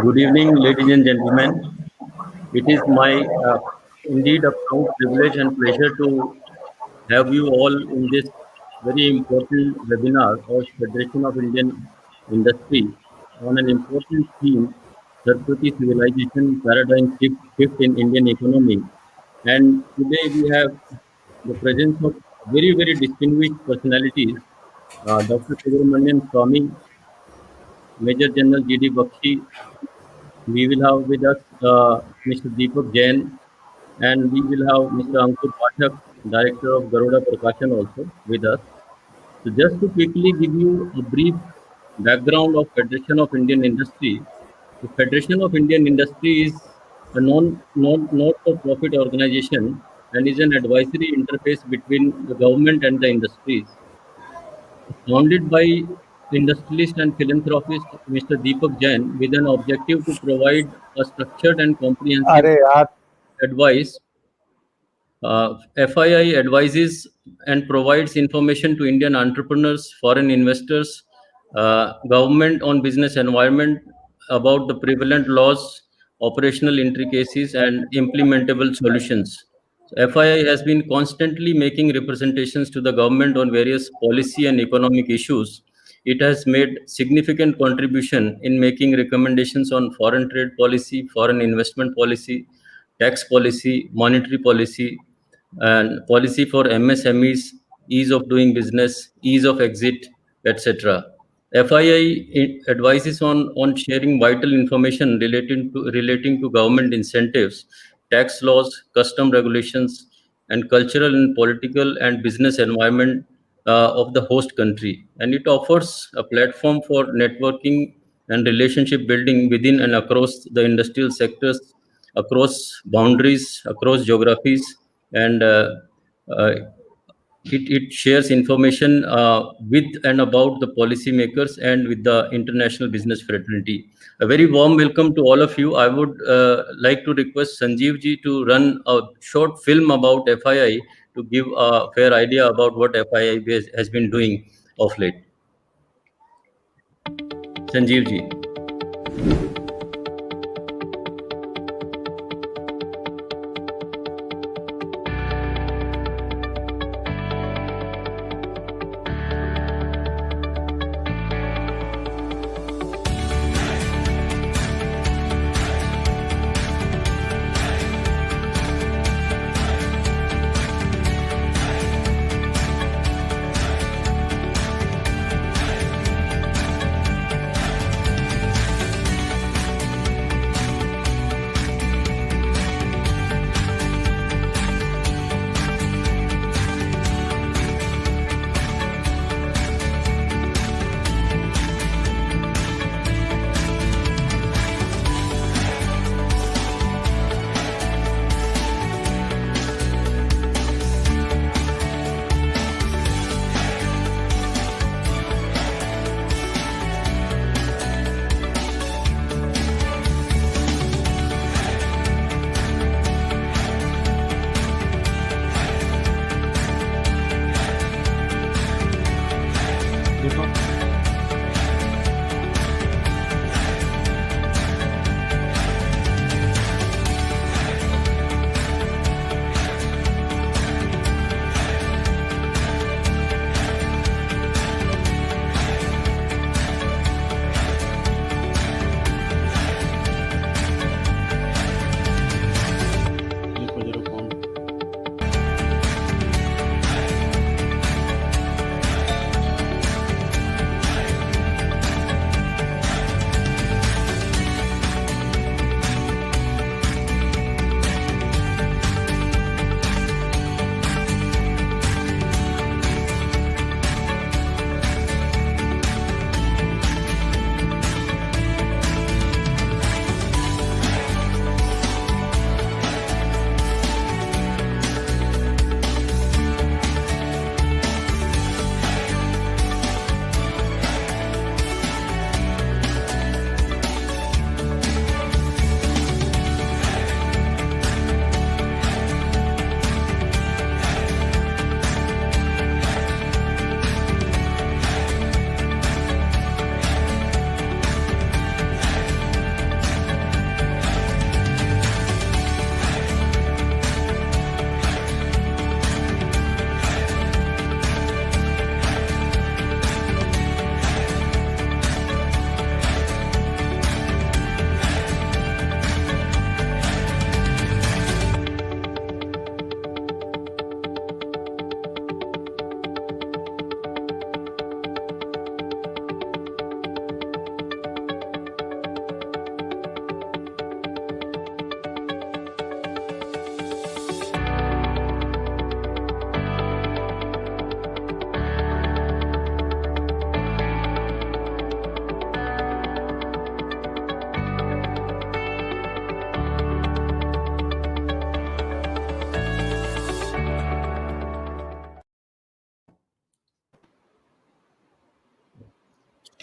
Good evening, ladies and gentlemen. It is my indeed a proud privilege and pleasure to have you all in this very important webinar of Federation of Indian Industry on an important theme, Saraswati Civilization Paradigm Shift in Indian Economy. And today we have the presence of very distinguished personalities, Dr. Subramanian Swamy, Major General G.D. Bakshi. We will have with us Mr. Deepak Jain, and we will have Mr. Ankur Pathak, Director of Garuda Prakashan, also with us. So, just to quickly give you a brief background of Federation of Indian Industry, the Federation of Indian Industry is a not-for-profit organization and is an advisory interface between the government and the industries. Founded by industrialist and philanthropist Mr. Deepak Jain with an objective to provide a structured and comprehensive अरे यार advice. FII advises and provides information to Indian entrepreneurs, foreign investors, government on business environment about the prevalent laws, operational intricacies, and implementable solutions. So FII has been constantly making representations to the government on various policy and economic issues. It has made significant contribution in making recommendations on foreign trade policy, foreign investment policy, tax policy, monetary policy, and policy for MSMEs, ease of doing business, ease of exit, etc. FII advises on sharing vital information relating to government incentives, tax laws, custom regulations, and cultural and political and business environment of the host country. And it offers a platform for networking and relationship building within and across the industrial sectors, across boundaries, across geographies, and uh, it shares information with and about the policymakers and with the international business fraternity. A very warm welcome to all of you. I would like to request Sanjeev ji to run a short film about FII to give a fair idea about what FII has been doing of late. Sanjeev ji.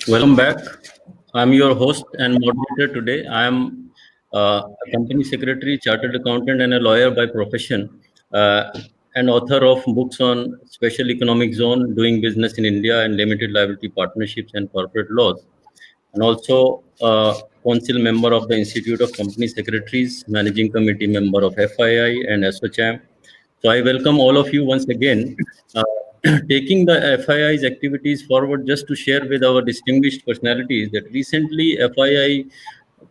Welcome back. I'm your host and moderator today. I am a company secretary, chartered accountant, and a lawyer by profession, and author of books on special economic zone, doing business in India, and limited liability partnerships and corporate laws, and also council member of the Institute of Company Secretaries, managing committee member of FII and ASSOCHAM. So I welcome all of you once again. Taking the FII's activities forward, just to share with our distinguished personalities that recently FII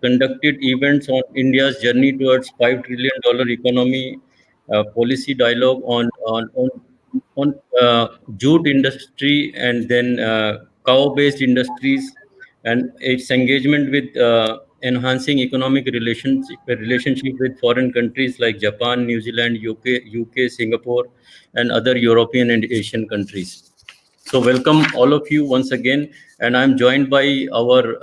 conducted events on India's journey towards $5 trillion economy, policy dialogue on jute industry, and then cow-based industries, and its engagement with enhancing economic relationship with foreign countries like Japan, New Zealand, UK, Singapore, and other European and Asian countries. So welcome all of you once again, and I'm joined by our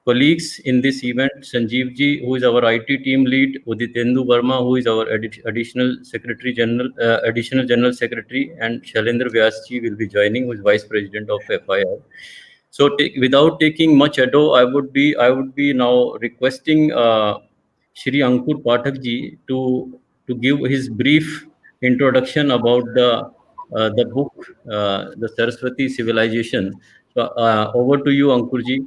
colleagues in this event: Sanjeev ji, who is our IT team lead; Uditendu Verma, who is our additional general secretary; and Shailendra Vyas ji will be joining, who is vice president of FII. So without taking much ado, I would be now requesting Shri Ankur Pathak ji to give his brief introduction about the book, The Saraswati Civilization. So over to you, Ankur ji.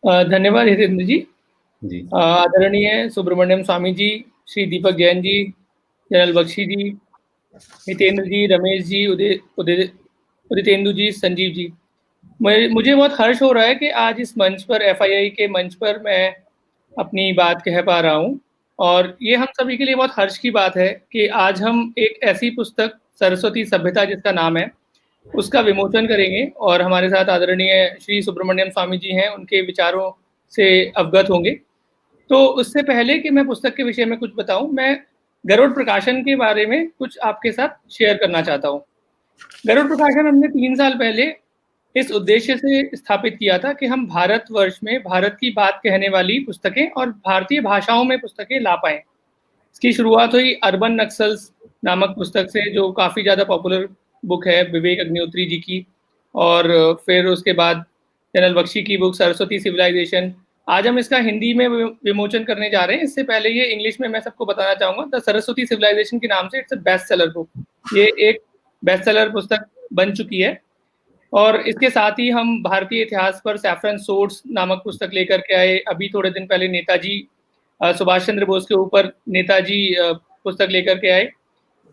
धन्यवाद हितेंद्र जी। जी आदरणीय सुब्रमण्यम स्वामी जी, श्री दीपक जैन जी, general Bakshi जी, हितेंद्र जी, रमेश जी, उदितेंदु जी, संजीव जी, मुझे बहुत हर्ष हो रहा है कि आज इस मंच पर, FII के मंच पर मैं अपनी बात कह पा रहा हूँ। और ये हम सभी के लिए बहुत हर्ष की बात है कि आज हम एक ऐसी पुस्तक, सरस्वती सभ्यता जिसका नाम है, उसका विमोचन करेंगे। और हमारे साथ आदरणीय श्री सुब्रमण्यम स्वामी जी हैं, उनके विचारों से अवगत होंगे। तो उससे पहले कि मैं पुस्तक के विषय में कुछ बताऊं, मैं गरुड़ प्रकाशन के बारे में कुछ आपके साथ शेयर करना चाहता हूं। गरुड़ प्रकाशन हमने 3 साल पहले इस उद्देश्य से स्थापित किया था कि हम भारतवर्ष में भारत की बात कहने वाली पुस्तकें और भारतीय भाषाओं में पुस्तकें ला पाएं। इसकी शुरुआत हुई अर्बन नक्सल्स नामक पुस्तक से, जो काफ़ी ज़्यादा पॉपुलर बुक है विवेक अग्निहोत्री जी की। और फिर उसके बाद जनरल बख्शी की बुक सरस्वती सिविलाइजेशन। आज हम इसका हिंदी में विमोचन करने जा रहे हैं। इससे पहले ये इंग्लिश में मैं सबको बताना चाहूँगा, द सरस्वती सिविलाइजेशन के नाम से it's a best seller book. ये एक बेस्ट सेलर पुस्तक बन चुकी है। और इसके साथ ही हम भारतीय इतिहास पर सैफरन सोर्स नामक पुस्तक लेकर के आए। अभी थोड़े दिन पहले नेताजी सुभाष चंद्र बोस के ऊपर नेताजी पुस्तक लेकर के आए।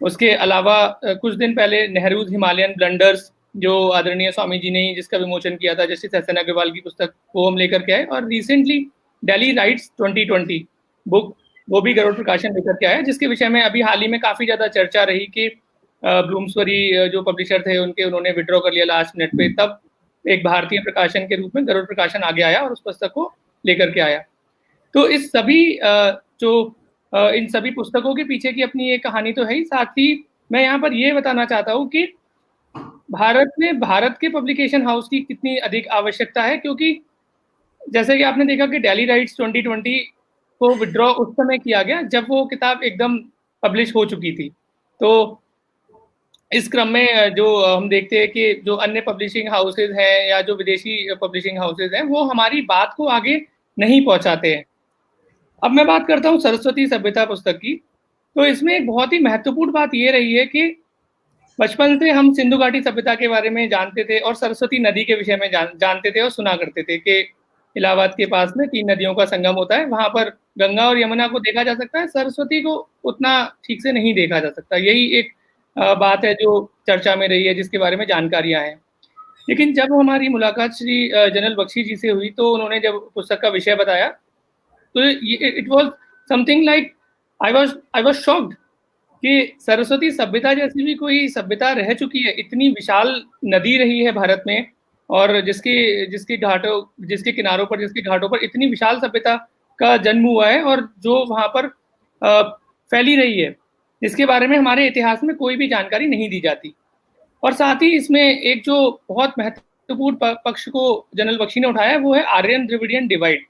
उसके अलावा कुछ दिन पहले नेहरूज हिमालयन ब्लंडर्स, जो आदरणीय स्वामी जी ने जिसका विमोचन किया था, जस्टिस एस एन अग्रवाल की पुस्तक, वो हम लेकर के आए। और रिसेंटली दिल्ली राइट्स 2020 बुक, वो भी गरुड़ प्रकाशन लेकर के आया, जिसके विषय में अभी हाल ही में काफ़ी ज़्यादा चर्चा रही कि ब्लूम्सबरी जो पब्लिशर थे उन्होंने विड्रॉ कर लिया लास्ट मिनट पे। तब एक भारतीय प्रकाशन के रूप में गरुड़ प्रकाशन आगे आया और उस पुस्तक को लेकर के आया। तो इस सभी इन सभी पुस्तकों के पीछे की अपनी एक कहानी तो है ही। साथ ही मैं यहाँ पर ये बताना चाहता हूँ कि भारत में भारत के पब्लिकेशन हाउस की कितनी अधिक आवश्यकता है, क्योंकि जैसे कि आपने देखा कि दिल्ली राइट्स 2020 को विड्रॉ उस समय किया गया जब वो किताब एकदम पब्लिश हो चुकी थी। तो इस क्रम में जो हम देखते हैं कि जो अन्य पब्लिशिंग हाउसेज हैं या जो विदेशी पब्लिशिंग हाउसेज हैं, वो हमारी बात को आगे नहीं पहुंचाते हैं। अब मैं बात करता हूँ सरस्वती सभ्यता पुस्तक की। तो इसमें एक बहुत ही महत्वपूर्ण बात ये रही है कि बचपन से हम सिंधु घाटी सभ्यता के बारे में जानते थे और सरस्वती नदी के विषय में जानते थे और सुना करते थे कि इलाहाबाद के पास में 3 नदियों का संगम होता है। वहां पर गंगा और यमुना को देखा जा सकता है, सरस्वती को उतना ठीक से नहीं देखा जा सकता। यही एक बात है जो चर्चा में रही है, जिसके बारे में जानकारियां हैं। लेकिन जब हमारी मुलाकात श्री जनरल बख्शी जी से हुई, तो उन्होंने जब पुस्तक का विषय बताया, तो it was something like I was shocked कि सरस्वती सभ्यता जैसी भी कोई सभ्यता रह चुकी है। इतनी विशाल नदी रही है भारत में, और जिसके किनारों पर, जिसके घाटों पर इतनी विशाल सभ्यता का जन्म हुआ है, और जो वहाँ पर फैली रही है, जिसके बारे में हमारे इतिहास में कोई भी जानकारी नहीं दी जाती। और साथ ही इसमें एक जो बहुत महत्वपूर्ण पक्ष को जनरल बख्शी ने उठाया, वो है आर्यन द्रविडियन डिवाइड,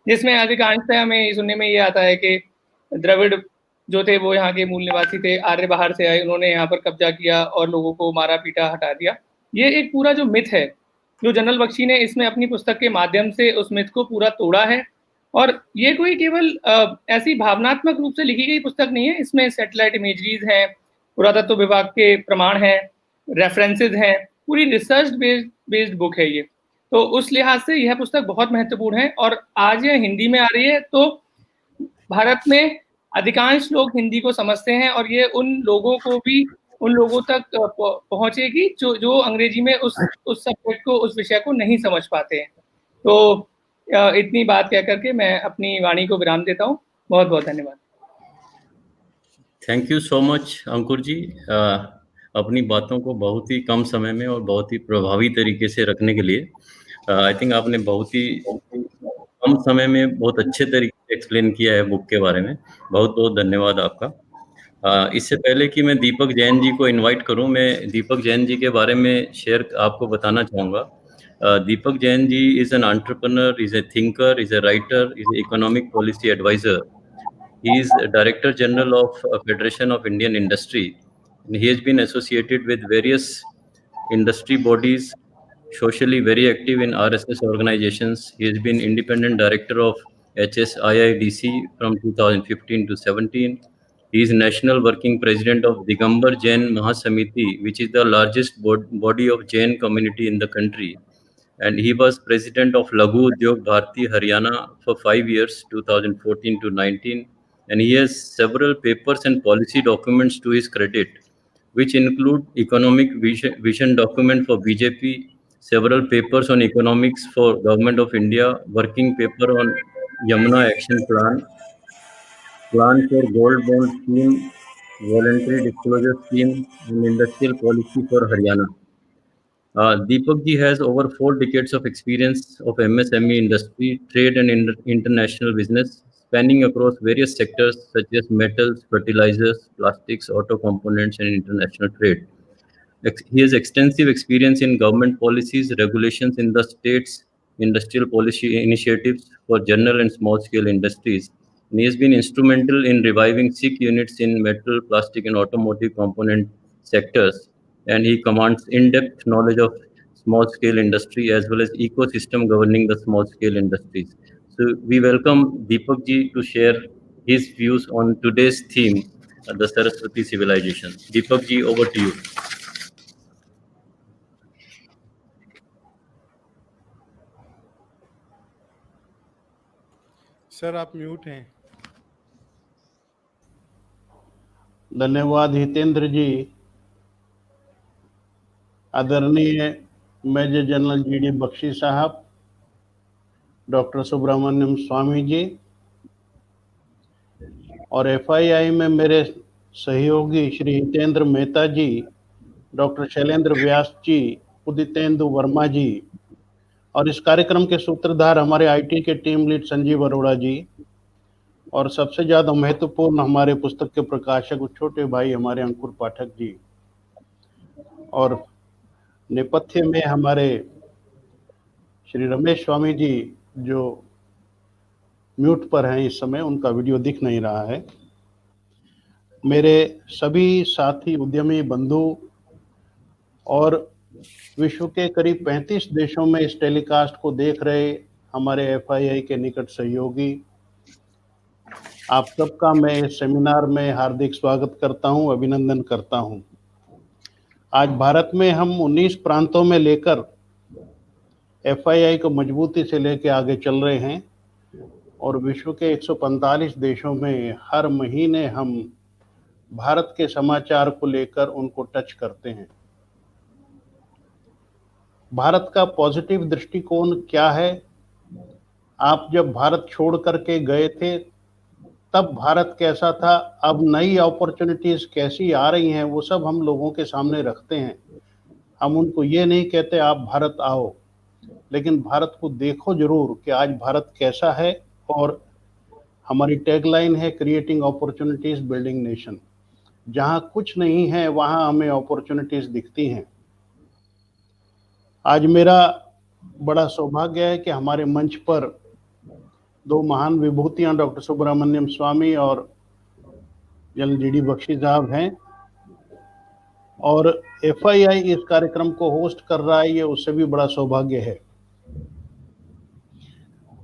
जिसमें अधिकांशतः हमें सुनने में ये आता है कि द्रविड़ जो थे वो यहाँ के मूल निवासी थे, आर्य बाहर से आए, उन्होंने यहाँ पर कब्जा किया और लोगों को मारा पीटा हटा दिया। ये एक पूरा जो मिथ है, जो जनरल बख्शी ने इसमें अपनी पुस्तक के माध्यम से उस मिथ को पूरा तोड़ा है। और ये कोई केवल ऐसी भावनात्मक रूप से लिखी गई पुस्तक नहीं है, इसमें सैटेलाइट इमेजरीज हैं, पुरातत्व विभाग के प्रमाण हैं, रेफरेंसेज हैं, पूरी रिसर्च बेस्ड बुक है ये। तो उस लिहाज से यह पुस्तक बहुत महत्वपूर्ण है और आज यह हिंदी में आ रही है, तो भारत में अधिकांश लोग हिंदी को समझते हैं और ये उन लोगों तक पहुंचेगी जो अंग्रेजी में उस सब्जेक्ट को, उस विषय को नहीं समझ पाते हैं। तो इतनी बात कह करके मैं अपनी वाणी को विराम देता हूँ। बहुत बहुत धन्यवाद। थैंक यू सो मच अंकुर जी, अपनी बातों को बहुत ही कम समय में और बहुत ही प्रभावी तरीके से रखने के लिए। आई थिंक आपने बहुत ही कम समय में बहुत अच्छे तरीके से एक्सप्लेन किया है बुक के बारे में। बहुत बहुत धन्यवाद आपका। इससे पहले कि मैं दीपक जैन जी को इनवाइट करूं, मैं दीपक जैन जी के बारे में शेयर आपको बताना चाहूँगा। Deepak Jain ji is an entrepreneur, is a thinker, is a writer, is a economic policy adviser. He is Director General of Federation of Indian Industry. And he has been associated with various industry bodies, socially very active in RSS organizations. He has been independent director of HSIIDC from 2015 to 17. He is National Working President of Digambar Jain Mahasamiti, which is the largest body of Jain community in the country. And he was president of Laghu Udyog Bharati Haryana for 5 years, 2014 to 19. And he has several papers and policy documents to his credit, which include economic vision document for BJP, several papers on economics for Government of India, working paper on Yamuna Action Plan, plan for Gold Bond Scheme, Voluntary Disclosure Scheme, and Industrial Policy for Haryana. Deepak ji has over 4 decades of experience of MSME industry, trade and international business, spanning across various sectors such as metals, fertilizers, plastics, auto components, and international trade. He has extensive experience in government policies, regulations in the states, industrial policy initiatives for general and small scale industries. And he has been instrumental in reviving SIC units in metal, plastic, and automotive component sectors. And he commands in-depth knowledge of small-scale industry as well as ecosystem governing the small-scale industries. So we welcome Deepak ji to share his views on today's theme, the Saraswati civilization. Deepak ji, over to you. Sir आप mute हैं। धन्यवाद हितेंद्र जी। आदरणीय major general GD Bakshi साहब, doctor Subramaniam Swami ji और FII में मेरे सहयोगी श्री हितेंद्र मेहता जी, doctor Shailendra व्यास जी, उदितेंदु वर्मा जी और इस कार्यक्रम के सूत्रधार हमारे IT के टीम लीड संजीव अरोड़ा जी और सबसे ज़्यादा महत्वपूर्ण हमारे पुस्तक के प्रकाशक छोटे भाई हमारे अंकुर पाठक जी और नेपथ्य में हमारे श्री रमेश स्वामी जी जो म्यूट पर हैं इस समय, उनका वीडियो दिख नहीं रहा है। मेरे सभी साथी उद्यमी बंधु और विश्व के करीब 35 देशों में इस टेलीकास्ट को देख रहे हमारे FII के निकट सहयोगी, आप सबका मैं इस सेमिनार में हार्दिक स्वागत करता हूं, अभिनंदन करता हूं। आज भारत में हम 19 प्रांतों में लेकर FII को मजबूती से लेकर आगे चल रहे हैं और विश्व के 145 देशों में हर महीने हम भारत के समाचार को लेकर उनको टच करते हैं। भारत का पॉजिटिव दृष्टिकोण क्या है? आप जब भारत छोड़ करके गए थे तब भारत कैसा था, अब नई अपॉर्चुनिटीज कैसी आ रही हैं, वो सब हम लोगों के सामने रखते हैं। हम उनको ये नहीं कहते आप भारत आओ, लेकिन भारत को देखो जरूर कि आज भारत कैसा है। और हमारी टैगलाइन है क्रिएटिंग अपॉर्चुनिटीज बिल्डिंग नेशन। जहाँ कुछ नहीं है वहाँ हमें अपॉर्चुनिटीज दिखती हैं। आज मेरा बड़ा सौभाग्य है कि हमारे मंच पर दो महान विभूतियां डॉक्टर सुब्रमण्यम स्वामी और जनरल GD बख्शी साहब हैं। और एफआईआई इस कार्यक्रम को होस्ट कर रहा है, ये उससे भी बड़ा सौभाग्य है।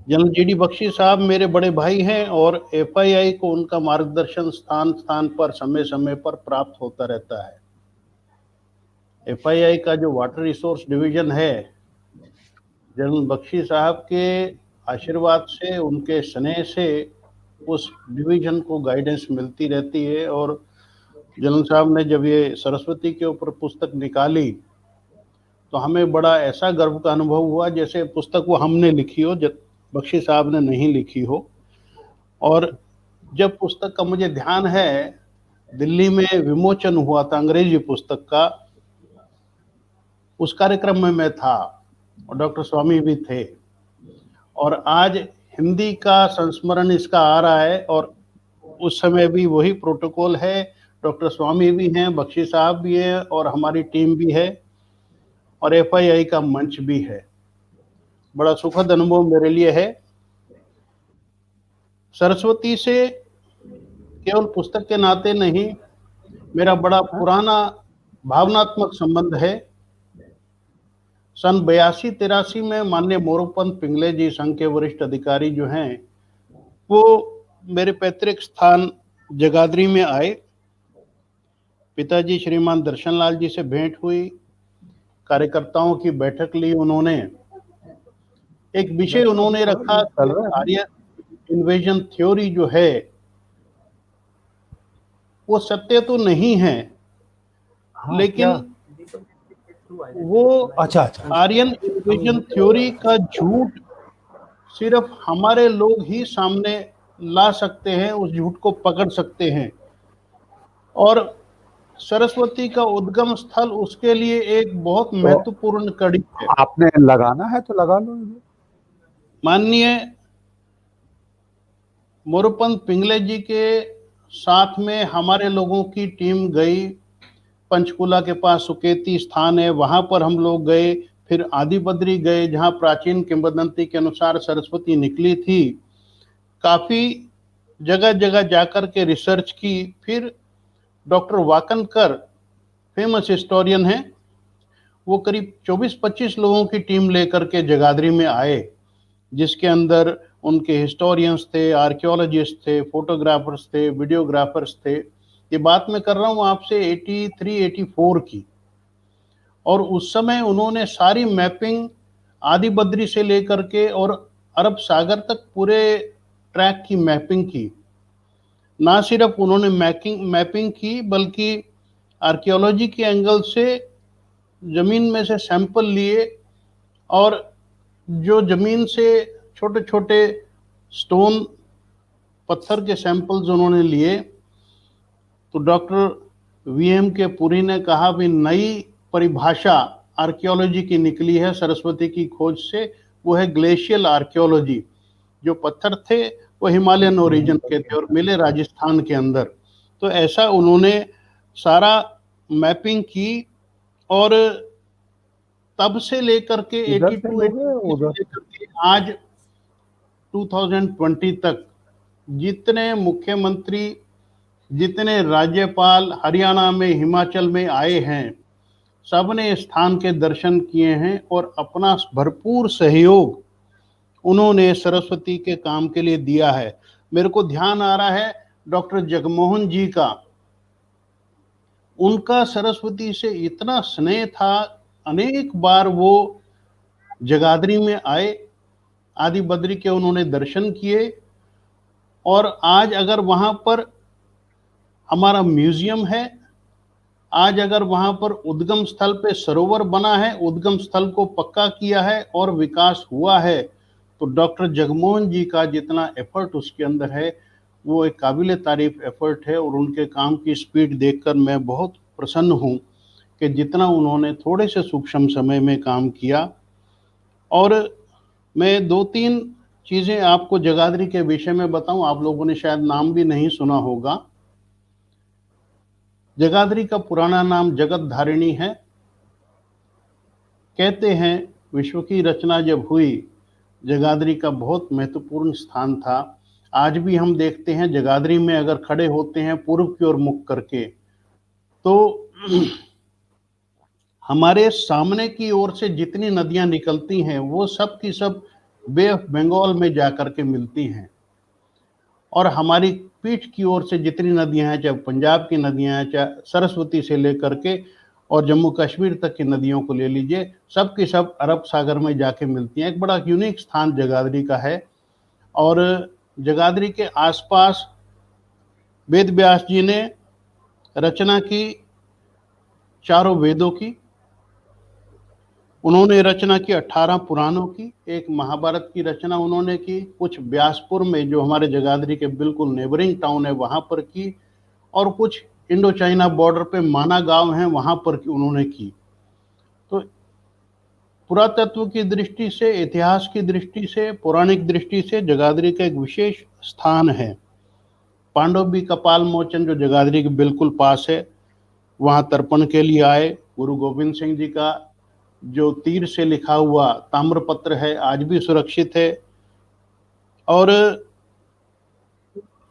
जनरल जीडी बख्शी साहब मेरे बड़े भाई हैं और एफआईआई को उनका मार्गदर्शन स्थान स्थान पर समय समय पर प्राप्त होता रहता है। एफआईआई का जो वाटर रिसोर्स डिवीजन है, जनरल बख्शी साहब के आशीर्वाद से, उनके स्नेह से उस डिवीजन को गाइडेंस मिलती रहती है। और जनरल साहब ने जब ये सरस्वती के ऊपर पुस्तक निकाली तो हमें बड़ा ऐसा गर्व का अनुभव हुआ जैसे पुस्तक वो हमने लिखी हो, बख्शी साहब ने नहीं लिखी हो। और जब पुस्तक का मुझे ध्यान है, दिल्ली में विमोचन हुआ था अंग्रेजी पुस्तक का, उस कार्यक्रम में मैं था और डॉक्टर स्वामी भी थे। और आज हिंदी का संस्मरण इसका आ रहा है और उस समय भी वही प्रोटोकॉल है। डॉक्टर स्वामी भी हैं, बख्शी साहब भी हैं और हमारी टीम भी है और एफआईआई का मंच भी है। बड़ा सुखद अनुभव मेरे लिए है। सरस्वती से केवल पुस्तक के नाते नहीं, मेरा बड़ा पुराना भावनात्मक संबंध है। सन 82-83 में माननीय मोरोपंत पिंगले जी, संघ के वरिष्ठ अधिकारी जो हैं, वो मेरे पैतृक स्थान जगाधरी में आए। पिताजी श्रीमान दर्शनलाल जी से भेंट हुई, कार्यकर्ताओं की बैठक ली उन्होंने। एक विषय उन्होंने रखा, आर्यन इन्वेजन थ्योरी जो है वो सत्य तो नहीं है, लेकिन वो आर्यन इन्वेजन थ्योरी का झूठ सिर्फ हमारे लोग ही सामने ला सकते हैं, उस झूठ को पकड़ सकते हैं। और सरस्वती का उद्गम स्थल उसके लिए एक बहुत महत्वपूर्ण कड़ी है। आपने लगाना है तो लगा लो। माननीय मोरोपंत पिंगले जी के साथ में हमारे लोगों की टीम गई, पंचकुला के पास सुकेती स्थान है, वहां पर हम लोग गए। फिर आदि बद्री गए, जहां प्राचीन किंवदंती के अनुसार सरस्वती निकली थी। काफी जगह जगह जाकर के रिसर्च की। फिर डॉक्टर वाकनकर, फेमस हिस्टोरियन हैं, वो करीब 24-25 लोगों की टीम लेकर के जगाधरी में आए, जिसके अंदर उनके हिस्टोरियंस थे, आर्कियोलॉजिस्ट थे, फोटोग्राफर्स थे, वीडियोग्राफर्स थे। ये बात मैं कर रहा हूँ आपसे 83-84 की। और उस समय उन्होंने सारी मैपिंग आदि बद्री से लेकर के और अरब सागर तक पूरे ट्रैक की मैपिंग की। ना सिर्फ उन्होंने मैपिंग की, बल्कि आर्कियोलॉजी के एंगल से जमीन में से सैंपल लिए और जो जमीन से छोटे छोटे स्टोन, पत्थर के सैंपल्स उन्होंने लिए। तो डॉक्टर वीएम के पुरी ने कहा भी नई परिभाषा आर्कियोलॉजी की निकली है सरस्वती की खोज से, वो है ग्लेशियल आर्कियोलॉजी। जो पत्थर थे वो हिमालयन ओरिजिन के थे और मिले राजस्थान के अंदर। तो ऐसा उन्होंने सारा मैपिंग की और तब से लेकर के 82 आज 2020 तक जितने मुख्यमंत्री, जितने राज्यपाल हरियाणा में, हिमाचल में आए हैं, सबने स्थान के दर्शन किए हैं और अपना भरपूर सहयोग उन्होंने सरस्वती के काम के लिए दिया है। मेरे को ध्यान आ रहा है डॉक्टर जगमोहन जी का, उनका सरस्वती से इतना स्नेह था, अनेक बार वो जगाधरी में आए, आदि बद्री के उन्होंने दर्शन किए। और आज अगर वहाँ पर हमारा म्यूजियम है, आज अगर वहाँ पर उद्गम स्थल पे सरोवर बना है, उद्गम स्थल को पक्का किया है और विकास हुआ है, तो डॉक्टर जगमोहन जी का जितना एफर्ट उसके अंदर है वो एक काबिल तारीफ एफर्ट है। और उनके काम की स्पीड देखकर मैं बहुत प्रसन्न हूँ कि जितना उन्होंने थोड़े से सूक्ष्म समय में काम किया। और मैं 2-3 चीज़ें आपको जगाधरी के विषय में बताऊं, आप लोगों ने शायद नाम भी नहीं सुना होगा। जगाधरी का पुराना नाम जगत धारिणी है। कहते हैं विश्व की रचना जब हुई, जगाधरी का बहुत महत्वपूर्ण स्थान था। आज भी हम देखते हैं जगाधरी में अगर खड़े होते हैं पूर्व की ओर मुख करके, तो हमारे सामने की ओर से जितनी नदियां निकलती हैं वो सब की सब बे ऑफ बंगाल में जाकर के मिलती हैं, और हमारी पीठ की ओर से जितनी नदियां हैं, चाहे पंजाब की नदियां हैं, चाहे सरस्वती से लेकर के और जम्मू कश्मीर तक की नदियों को ले लीजिए, सब की सब अरब सागर में जाके मिलती हैं। एक बड़ा यूनिक स्थान जगाधरी का है, और जगाधरी के आसपास वेद व्यास जी ने रचना की चारों वेदों की, उन्होंने रचना की 18 पुराणों की, एक महाभारत की रचना उन्होंने की, कुछ व्यासपुर में जो हमारे जगाधरी के बिल्कुल नेबरिंग टाउन है वहां पर की, और कुछ इंडो चाइना बॉर्डर पे माना गांव है वहां पर की उन्होंने की। तो पुरातत्व की दृष्टि से, इतिहास की दृष्टि से, पौराणिक दृष्टि से जगाधरी का एक विशेष स्थान है। पांडव कपाल मोचन जो जगाधरी के बिल्कुल पास है, वहां तर्पण के लिए आए। गुरु गोविंद सिंह जी का जो तीर से लिखा हुआ ताम्रपत्र है आज भी सुरक्षित है। और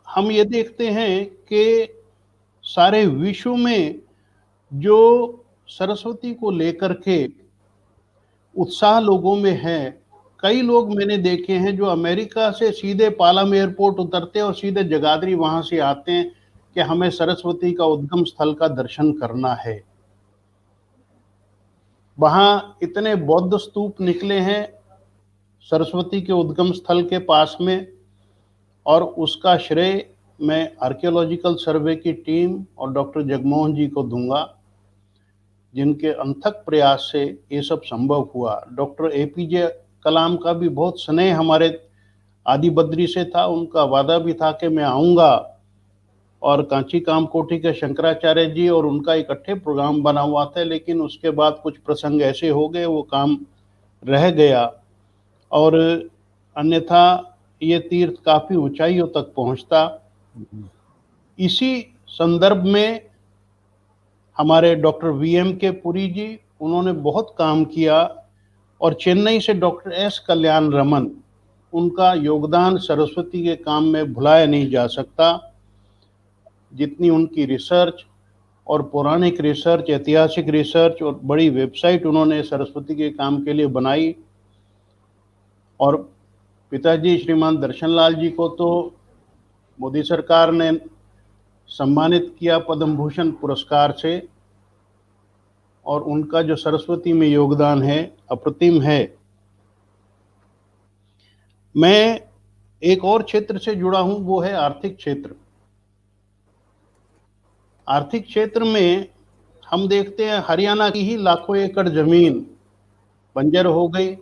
हम ये देखते हैं कि सारे विश्व में जो सरस्वती को लेकर के उत्साह लोगों में है, कई लोग मैंने देखे हैं जो अमेरिका से सीधे पालम एयरपोर्ट उतरते हैं और सीधे जगाधरी वहां से आते हैं कि हमें सरस्वती का उद्गम स्थल का दर्शन करना है। वहां इतने बौद्ध स्तूप निकले हैं सरस्वती के उद्गम स्थल के पास में, और उसका श्रेय मैं आर्कियोलॉजिकल सर्वे की टीम और डॉक्टर जगमोहन जी को दूंगा, जिनके अथक प्रयास से ये सब संभव हुआ। डॉक्टर एपीजे कलाम का भी बहुत स्नेह हमारे आदि बद्री से था, उनका वादा भी था कि मैं आऊँगा, और कांची कामकोटी के शंकराचार्य जी और उनका इकट्ठे प्रोग्राम बना हुआ था, लेकिन उसके बाद कुछ प्रसंग ऐसे हो गए वो काम रह गया, और अन्यथा ये तीर्थ काफ़ी ऊंचाइयों तक पहुंचता। इसी संदर्भ में हमारे डॉक्टर वीएम के पुरी जी, उन्होंने बहुत काम किया, और चेन्नई से डॉक्टर एस कल्याण रमन, उनका योगदान सरस्वती के काम में भुलाया नहीं जा सकता। जितनी उनकी रिसर्च और पौराणिक रिसर्च, ऐतिहासिक रिसर्च और बड़ी वेबसाइट उन्होंने सरस्वती के काम के लिए बनाई, और पिताजी श्रीमान दर्शनलाल जी को तो मोदी सरकार ने सम्मानित किया पद्म भूषण पुरस्कार से, और उनका जो सरस्वती में योगदान है अप्रतिम है। मैं एक और क्षेत्र से जुड़ा हूं, वो है आर्थिक क्षेत्र। आर्थिक क्षेत्र में हम देखते हैं हरियाणा की ही लाखों एकड़ जमीन बंजर हो गई,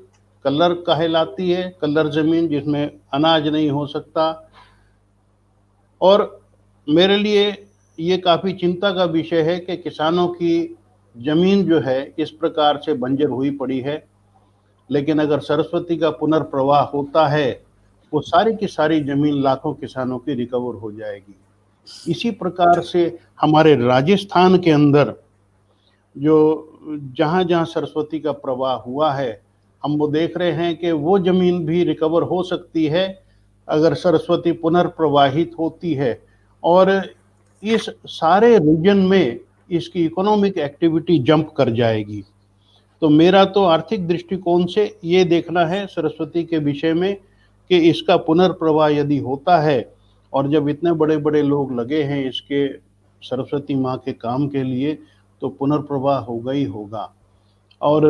कल्लर कहलाती है, कल्लर जमीन जिसमें अनाज नहीं हो सकता। और मेरे लिए ये काफ़ी चिंता का विषय है कि किसानों की जमीन जो है इस प्रकार से बंजर हुई पड़ी है, लेकिन अगर सरस्वती का पुनर्प्रवाह होता है वो सारी की सारी जमीन लाखों किसानों की रिकवर हो जाएगी। इसी प्रकार से हमारे राजस्थान के अंदर जो जहाँ जहाँ सरस्वती का प्रवाह हुआ है, हम वो देख रहे हैं कि वो जमीन भी रिकवर हो सकती है अगर सरस्वती पुनर्प्रवाहित होती है, और इस सारे रीजन में इसकी इकोनॉमिक एक्टिविटी जंप कर जाएगी। तो मेरा तो आर्थिक दृष्टिकोण से ये देखना है सरस्वती के विषय में कि इसका पुनर्प्रवाह यदि होता है, और जब इतने बड़े बड़े लोग लगे हैं इसके सरस्वती माँ के काम के लिए, तो पुनर्प्रवाह होगा ही होगा। और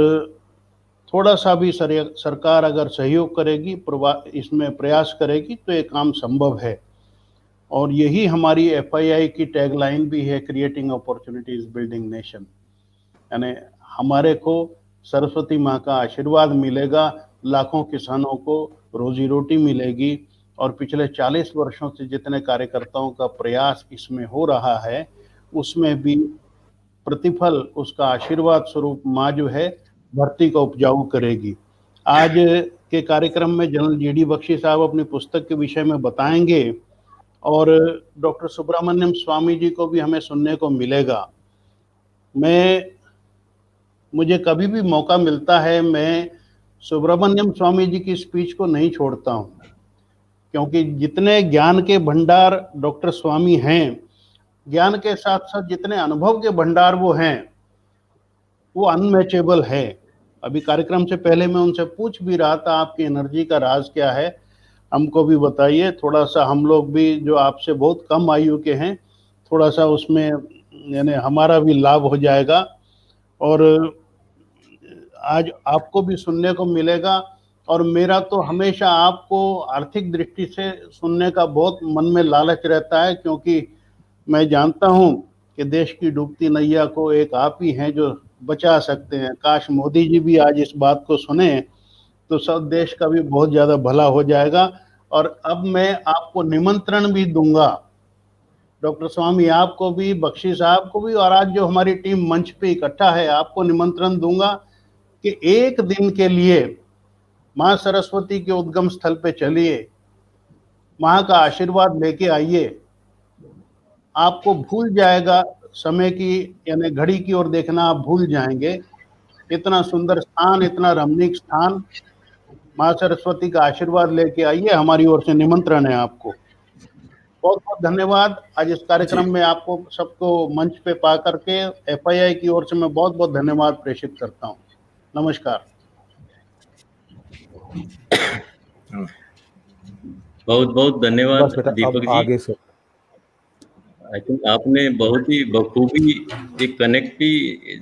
थोड़ा सा भी सरकार अगर सहयोग करेगी, इसमें प्रयास करेगी, तो ये काम संभव है। और यही हमारी FII की टैगलाइन भी है, क्रिएटिंग अपॉर्चुनिटीज बिल्डिंग नेशन। यानी हमारे को सरस्वती माँ का आशीर्वाद मिलेगा, लाखों किसानों को रोजी रोटी मिलेगी, और पिछले 40 वर्षों से जितने कार्यकर्ताओं का प्रयास इसमें हो रहा है उसमें भी प्रतिफल उसका आशीर्वाद स्वरूप माँ जो है धरती को उपजाऊ करेगी। आज के कार्यक्रम में जनरल GD बख्शी साहब अपनी पुस्तक के विषय में बताएंगे, और डॉक्टर सुब्रमण्यम स्वामी जी को भी हमें सुनने को मिलेगा। मुझे कभी भी मौका मिलता है मैं सुब्रमण्यम स्वामी जी की स्पीच को नहीं छोड़ता हूँ, क्योंकि जितने ज्ञान के भंडार डॉक्टर स्वामी हैं, ज्ञान के साथ साथ जितने अनुभव के भंडार वो हैं, वो अनमैचेबल है। अभी कार्यक्रम से पहले मैं उनसे पूछ भी रहा था, आपकी एनर्जी का राज क्या है, हमको भी बताइए थोड़ा सा, हम लोग भी जो आपसे बहुत कम आयु के हैं, थोड़ा सा उसमें यानी हमारा भी लाभ हो जाएगा और आज आपको भी सुनने को मिलेगा। और मेरा तो हमेशा आपको आर्थिक दृष्टि से सुनने का बहुत मन में लालच रहता है, क्योंकि मैं जानता हूं कि देश की डूबती नैया को एक आप ही हैं जो बचा सकते हैं। काश मोदी जी भी आज इस बात को सुने तो सब देश का भी बहुत ज़्यादा भला हो जाएगा। और अब मैं आपको निमंत्रण भी दूंगा, डॉक्टर स्वामी आपको भी, बख्शी साहब को भी, और आज जो हमारी टीम मंच पे इकट्ठा है, आपको निमंत्रण दूंगा कि एक दिन के लिए माँ सरस्वती के उद्गम स्थल पे चलिए, माँ का आशीर्वाद लेके आइए। आपको भूल जाएगा समय की, यानी घड़ी की ओर देखना आप भूल जाएंगे। इतना सुंदर स्थान, इतना रमणीक स्थान, माँ सरस्वती का आशीर्वाद लेके आइए, हमारी ओर से निमंत्रण है आपको। बहुत बहुत धन्यवाद। आज इस कार्यक्रम में आपको सबको मंच पे पा करके FII की ओर से मैं बहुत बहुत धन्यवाद प्रेषित करता हूँ। नमस्कार। बहुत बहुत धन्यवाद बस बेटा, दीपक अब जी। आगे से आई थिंक आपने बहुत ही बखूबी एक कनेक्टी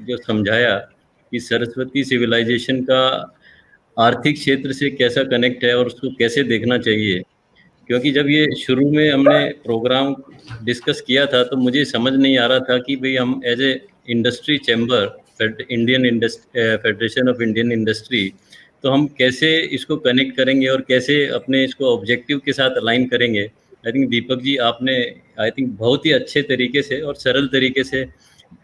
जो समझाया कि सरस्वती सिविलाइजेशन का आर्थिक क्षेत्र से कैसा कनेक्ट है और उसको कैसे देखना चाहिए। क्योंकि जब ये शुरू में हमने प्रोग्राम डिस्कस किया था तो मुझे समझ नहीं आ रहा था कि भाई हम as a industry chamber, federation of Indian industry, तो हम कैसे इसको कनेक्ट करेंगे और कैसे अपने इसको ऑब्जेक्टिव के साथ अलाइन करेंगे। आई थिंक दीपक जी आपने आई थिंक बहुत ही अच्छे तरीके से और सरल तरीके से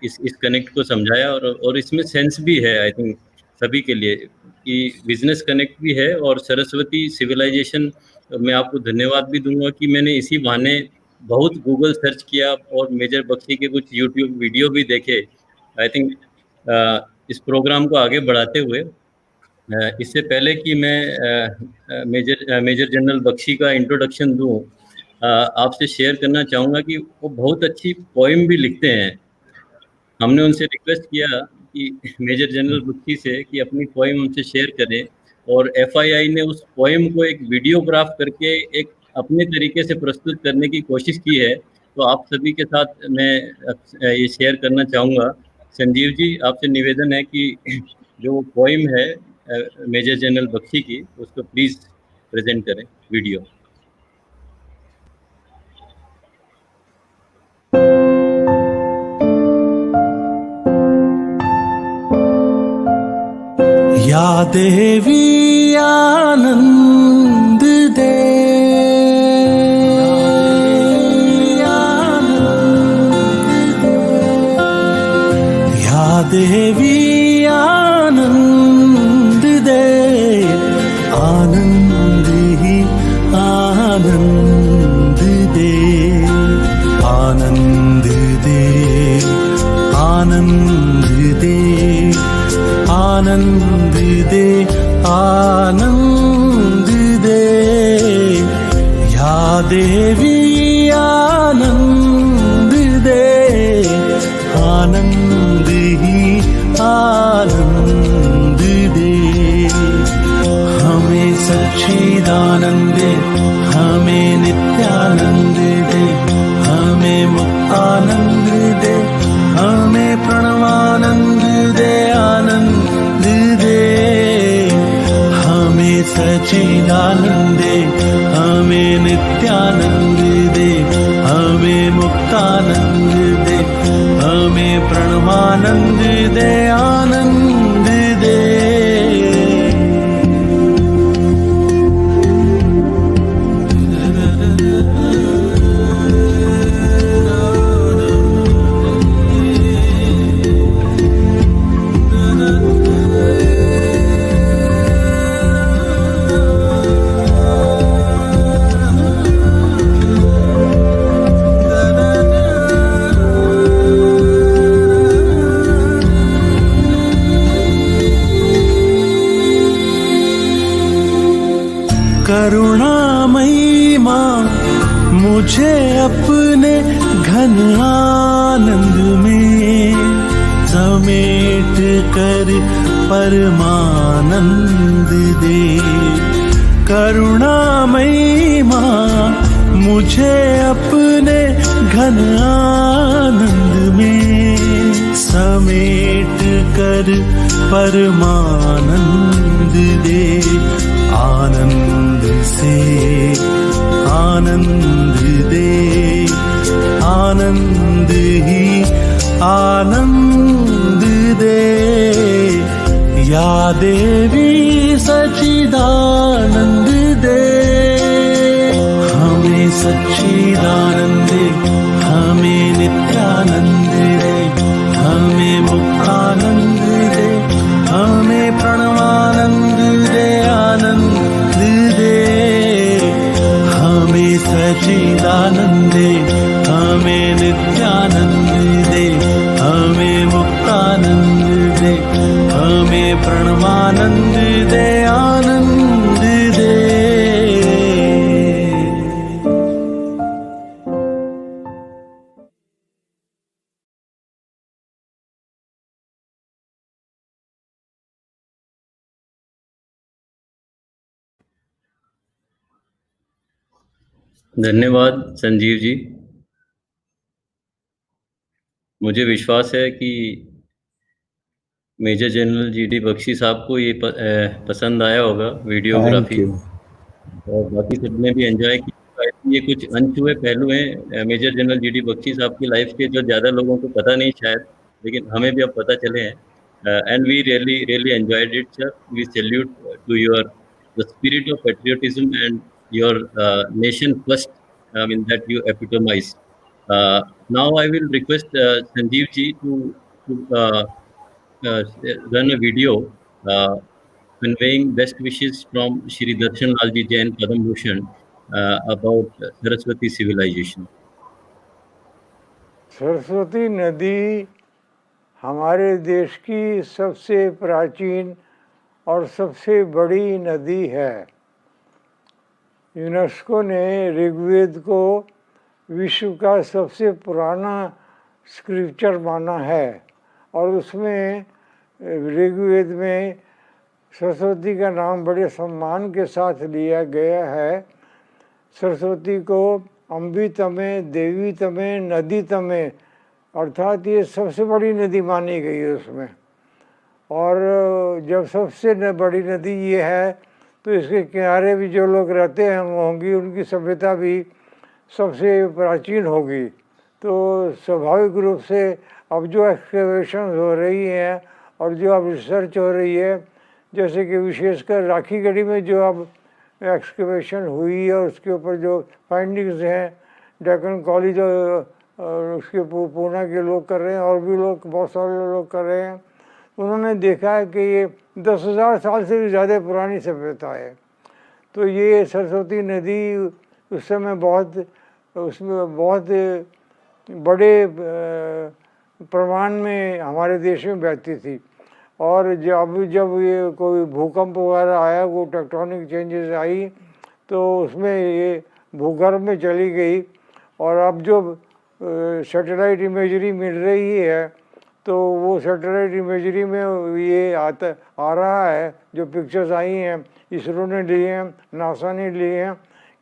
इस कनेक्ट को समझाया और इसमें सेंस भी है आई थिंक सभी के लिए कि बिजनेस कनेक्ट भी है। और सरस्वती सिविलाइजेशन मैं आपको धन्यवाद भी दूंगा कि मैंने इसी बहाने बहुत गूगल सर्च किया और मेजर बख्शी के कुछ यूट्यूब वीडियो भी देखे। आई थिंक इस प्रोग्राम को आगे बढ़ाते हुए इससे पहले कि मैं मेजर जनरल बख्शी का इंट्रोडक्शन दूं, आपसे शेयर करना चाहूँगा कि वो बहुत अच्छी पोइम भी लिखते हैं। हमने उनसे रिक्वेस्ट किया कि मेजर जनरल बख्शी से कि अपनी पोइम हमसे शेयर करें और FII ने उस पोइम को एक वीडियोग्राफ करके एक अपने तरीके से प्रस्तुत करने की कोशिश की है। तो आप सभी के साथ मैं ये शेयर करना चाहूँगा। संजीव जी, आपसे निवेदन है कि जो पोइम है मेजर जनरल बख्शी की, उसको प्लीज़ प्रेजेंट करें वीडियो। या देवी आनंद दे, या देवी आनंद दे, आनंद ही आनंद दे, आनंद दे, आनंद दे, आनंद दे, आनंद दे, या देवी आनंद दे, आनंद ही आनंद दे, हमें सच्चिदानंद दे, हमें नित्यानंद दे, हमें मुक्तानंद दे, हमें प्रणवानंद दे, आनंद दे, हमें सच्चिदानंद दे, हमें नित्यानंद दे, हमें मुक्तानंद दे, हमें प्रणवानंद दे, आनंद दे। करुणामयी माँ मुझे अपने घन आनंद में समेट कर परमानंद दे। करुणामयी माँ मुझे अपने घन आनंद में समेट कर परमानंद दे। आनंद से आनंद दे, आनंद ही आनंद दे। या देवी सच्चिदानंद दे, हमें सच्चिदानंद दे, हमें नित्यानंद दे, हमें मुक्तानंद दे, हमें प्रणवानंद दे, आनंद दे। हमें सच्चिदानंद दे, हमें नित्यानंद दे, हमें मुक्तानंद दे, हमें प्रणवानंद दे, आनंद दे। धन्यवाद संजीव जी। मुझे विश्वास है कि मेजर जनरल जीडी बख्शी साहब को ये पसंद आया होगा वीडियोग्राफी, और बाकी सबने भी एंजॉय किया। ये कुछ अनछुए पहलू हैं मेजर जनरल जीडी बख्शी साहब की लाइफ के, जो ज़्यादा लोगों को पता नहीं शायद, लेकिन हमें भी अब पता चले हैं। And we really enjoyed it sir. We salute to your the spirit of patriotism and your nation first, in that you epitomize. Now I will request Sanjeev ji to run a video conveying best wishes from Shri Darshan Lal ji Jain Padam Bhushan about Saraswati civilization. Saraswati नदी हमारे देश की सबसे प्राचीन और सबसे बड़ी नदी है। यूनेस्को ने ऋग्वेद को विश्व का सबसे पुराना स्क्रिप्चर माना है, और उसमें ऋग्वेद में सरस्वती का नाम बड़े सम्मान के साथ लिया गया है। सरस्वती को अम्बी तमे, देवी तमे, नदी तमे, अर्थात ये सबसे बड़ी नदी मानी गई है उसमें। और जब सबसे बड़ी नदी ये है तो इसके किनारे भी जो लोग रहते हैं होंगी, उनकी सभ्यता भी सबसे प्राचीन होगी। तो स्वाभाविक रूप से अब जो एक्सकेवेशन हो रही हैं और जो अब रिसर्च हो रही है, जैसे कि विशेषकर राखी गढ़ी में जो अब एक्सकेवेशन हुई है और उसके ऊपर जो फाइंडिंग्स हैं, डेक्कन कॉलेज और उसके पूना के लोग कर रहे हैं, और भी लोग, बहुत सारे लोग कर रहे हैं। उन्होंने देखा है कि ये 10,000 साल से भी ज़्यादा पुरानी सभ्यता है। तो ये सरस्वती नदी उस समय उसमें बहुत बड़े प्रमाण में हमारे देश में बहती थी। और जब ये कोई भूकंप वगैरह आया, वो टेक्टोनिक चेंजेस आई, तो उसमें ये भूगर्भ में चली गई। और अब जो सैटेलाइट इमेजरी मिल रही है, तो वो सैटेलाइट इमेजरी में ये आ रहा है, जो पिक्चर्स आई हैं, इसरो ने लिए हैं, नासा ने लिए हैं,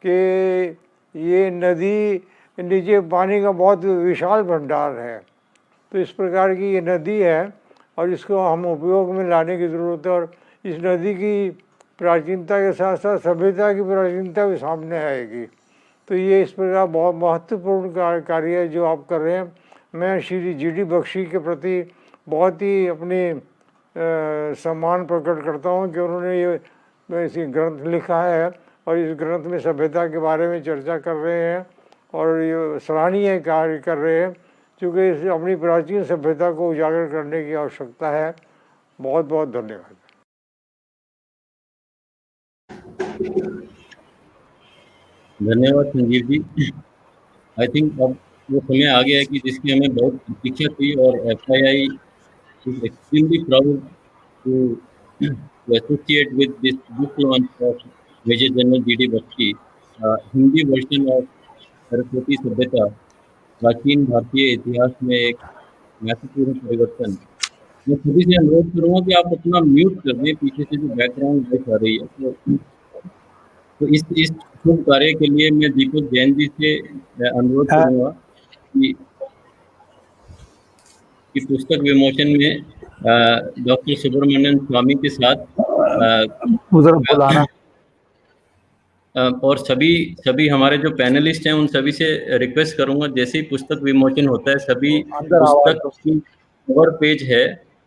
कि ये नदी नीचे पानी का बहुत विशाल भंडार है। तो इस प्रकार की ये नदी है और इसको हम उपयोग में लाने की ज़रूरत है। और इस नदी की प्राचीनता के साथ साथ सभ्यता की प्राचीनता भी सामने आएगी। तो ये इस प्रकार बहुत महत्वपूर्ण कार्य है जो आप कर रहे हैं। मैं श्री जीडी बख्शी के प्रति बहुत ही अपनी सम्मान प्रकट करता हूँ कि उन्होंने ये इसी ग्रंथ लिखा है और इस ग्रंथ में सभ्यता के बारे में चर्चा कर रहे हैं और ये सराहनीय कार्य कर रहे हैं, क्योंकि इस अपनी प्राचीन सभ्यता को उजागर करने की आवश्यकता है। बहुत बहुत धन्यवाद। धन्यवाद संजीव जी। आई थिंक अब वो समय आ गया है कि जिसकी हमें बहुत प्रतीक्षा थी, और FII is extremely proud to associate with this book launch of major general GD Bakshi, Hindi version of Saraswati सभ्यता, प्राचीन भारतीय इतिहास में एक महत्वपूर्ण परिवर्तन। मैं सभी से अनुरोध करूंगा कि आप अपना म्यूट कर दें, पीछे से जो बैकग्राउंड वॉइस आ रही है। तो इस शुभ कार्य के लिए मैं दीपक जैन जी से अनुरोध करूंगा कि पुस्तक विमोचन में डॉक्टर सुब्रमण्यम स्वामी के साथ उधर बुलाना। और सभी सभी हमारे जो पैनलिस्ट हैं उन सभी से रिक्वेस्ट करूंगा, जैसे ही पुस्तक विमोचन होता है सभी अंदर आवाज पुस्तक की कवर पेज है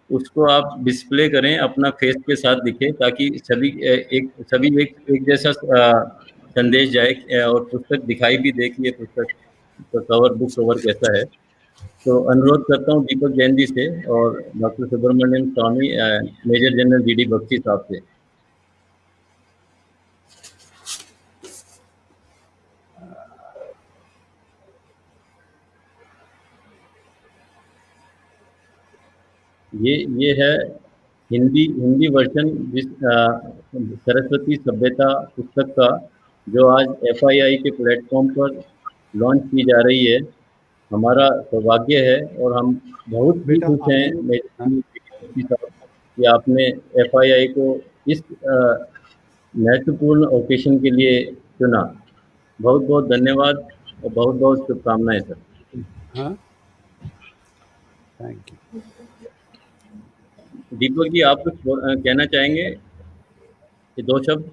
उसको आप डिस्प्ले करें, अपना फेस के साथ दिखे, ताकि सभी एक जैसा संदेश जाए और पुस्तक दिखाई भी दे कि ये पुस्तक बुक कवर कैसा है। तो अनुरोध करता हूँ दीपक जैन जी से और डॉक्टर सुब्रमण्यम स्वामी, मेजर जनरल जीडी बख्शी साहब से। ये है हिंदी वर्जन जिस सरस्वती सभ्यता पुस्तक का, जो आज FII के प्लेटफॉर्म पर लॉन्च की जा रही है। हमारा सौभाग्य है और हम बहुत भी खुश हैं कि आपने FII को इस महत्वपूर्ण ओकेशन के लिए चुना। बहुत बहुत धन्यवाद और बहुत बहुत शुभकामनाएं sir. Thank you. Deepak ji, आप कुछ कहना चाहेंगे, ये 2 शब्द?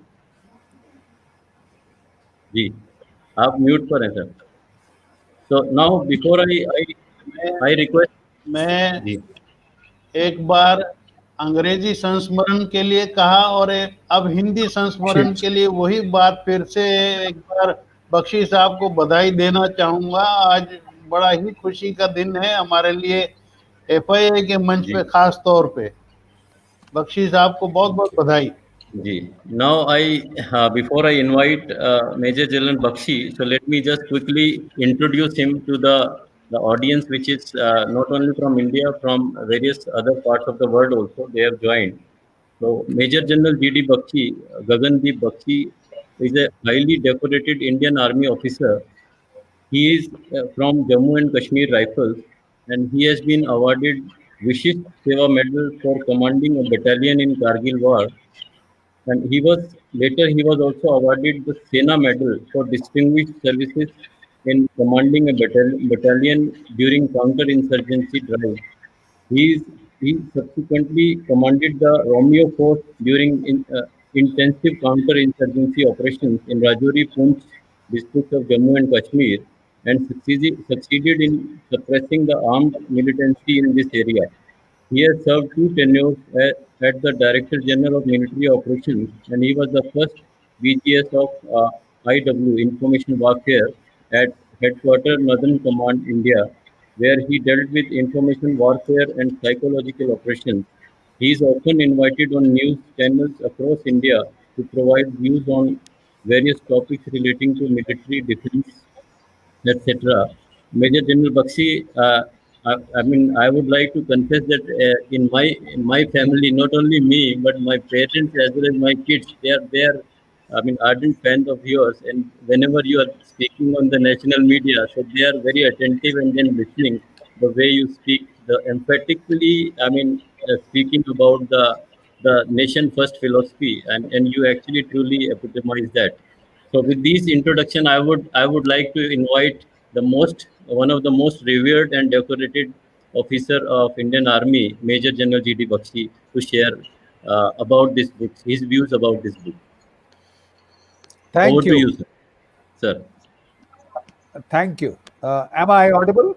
जी, आप म्यूट पर हैं sir. So now before I request, मैं जी एक बार अंग्रेजी संस्मरण के लिए कहा और अब हिंदी संस्मरण के लिए वही बात फिर से एक बार बख्शी साहब को बधाई देना चाहूंगा। आज बड़ा ही खुशी का दिन है हमारे लिए, FII के मंच पे खास तौर पे। बख्शी साहब को बहुत बहुत बधाई। जी। Now before I invite Major General Bakshi, so let me just quickly introduce him to the audience, which is not only from India, from various other parts of the world also they have joined. So Major General GD Bakshi, Gagandeep Bakshi, is a highly decorated Indian Army officer. He is from Jammu and Kashmir Rifles, and he has been awarded Vishisht Seva Medal for commanding a battalion in Kargil War. And he was also awarded the Sena Medal for distinguished services in commanding a battalion during counter-insurgency drive. He subsequently commanded the Romeo Force during intensive counter-insurgency operations in Rajouri, Poonch districts of Jammu and Kashmir, and succeeded in suppressing the armed militancy in this area. He has served 2 tenures at the Director General of Military Operations, and he was the first VGS of IW, Information Warfare, at Headquarters Northern Command, India, where he dealt with information warfare and psychological operations. He is often invited on news channels across India to provide views on various topics relating to military defense, etc. Major General Bakshi, I would like to confess that in my family, not only me, but my parents as well as my kids, they are ardent fans of yours, and whenever you are speaking on the national media, so they are very attentive and then listening the way you speak, the emphatically, speaking about the nation first philosophy, and you actually truly epitomize that. So with this introduction, I would like to invite one of the most revered and decorated officer of Indian Army, Major General GD Bakshi, to share about this book, his views about this book. Thank Over you. to you, sir. Sir. Thank you. Am I audible?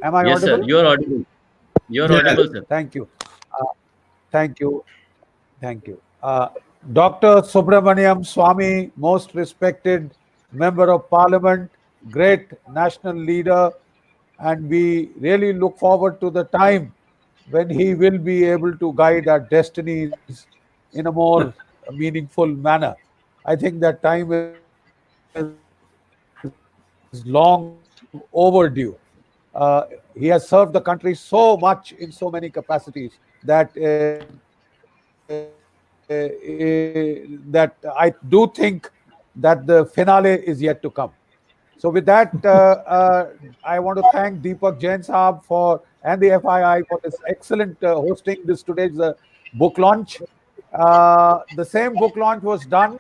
Am I Yes, audible? sir. You are audible. You are audible, sir. Thank you. Thank you. Thank you. Dr. Subramaniam Swami, most respected member of Parliament, great national leader, and we really look forward to the time when he will be able to guide our destinies in a more meaningful manner. I think that time is long overdue. He has served the country so much in so many capacities that that I do think that the finale is yet to come. So with that, I want to thank Deepak Jain Saab and the FII for this excellent hosting this today's book launch. The same book launch was done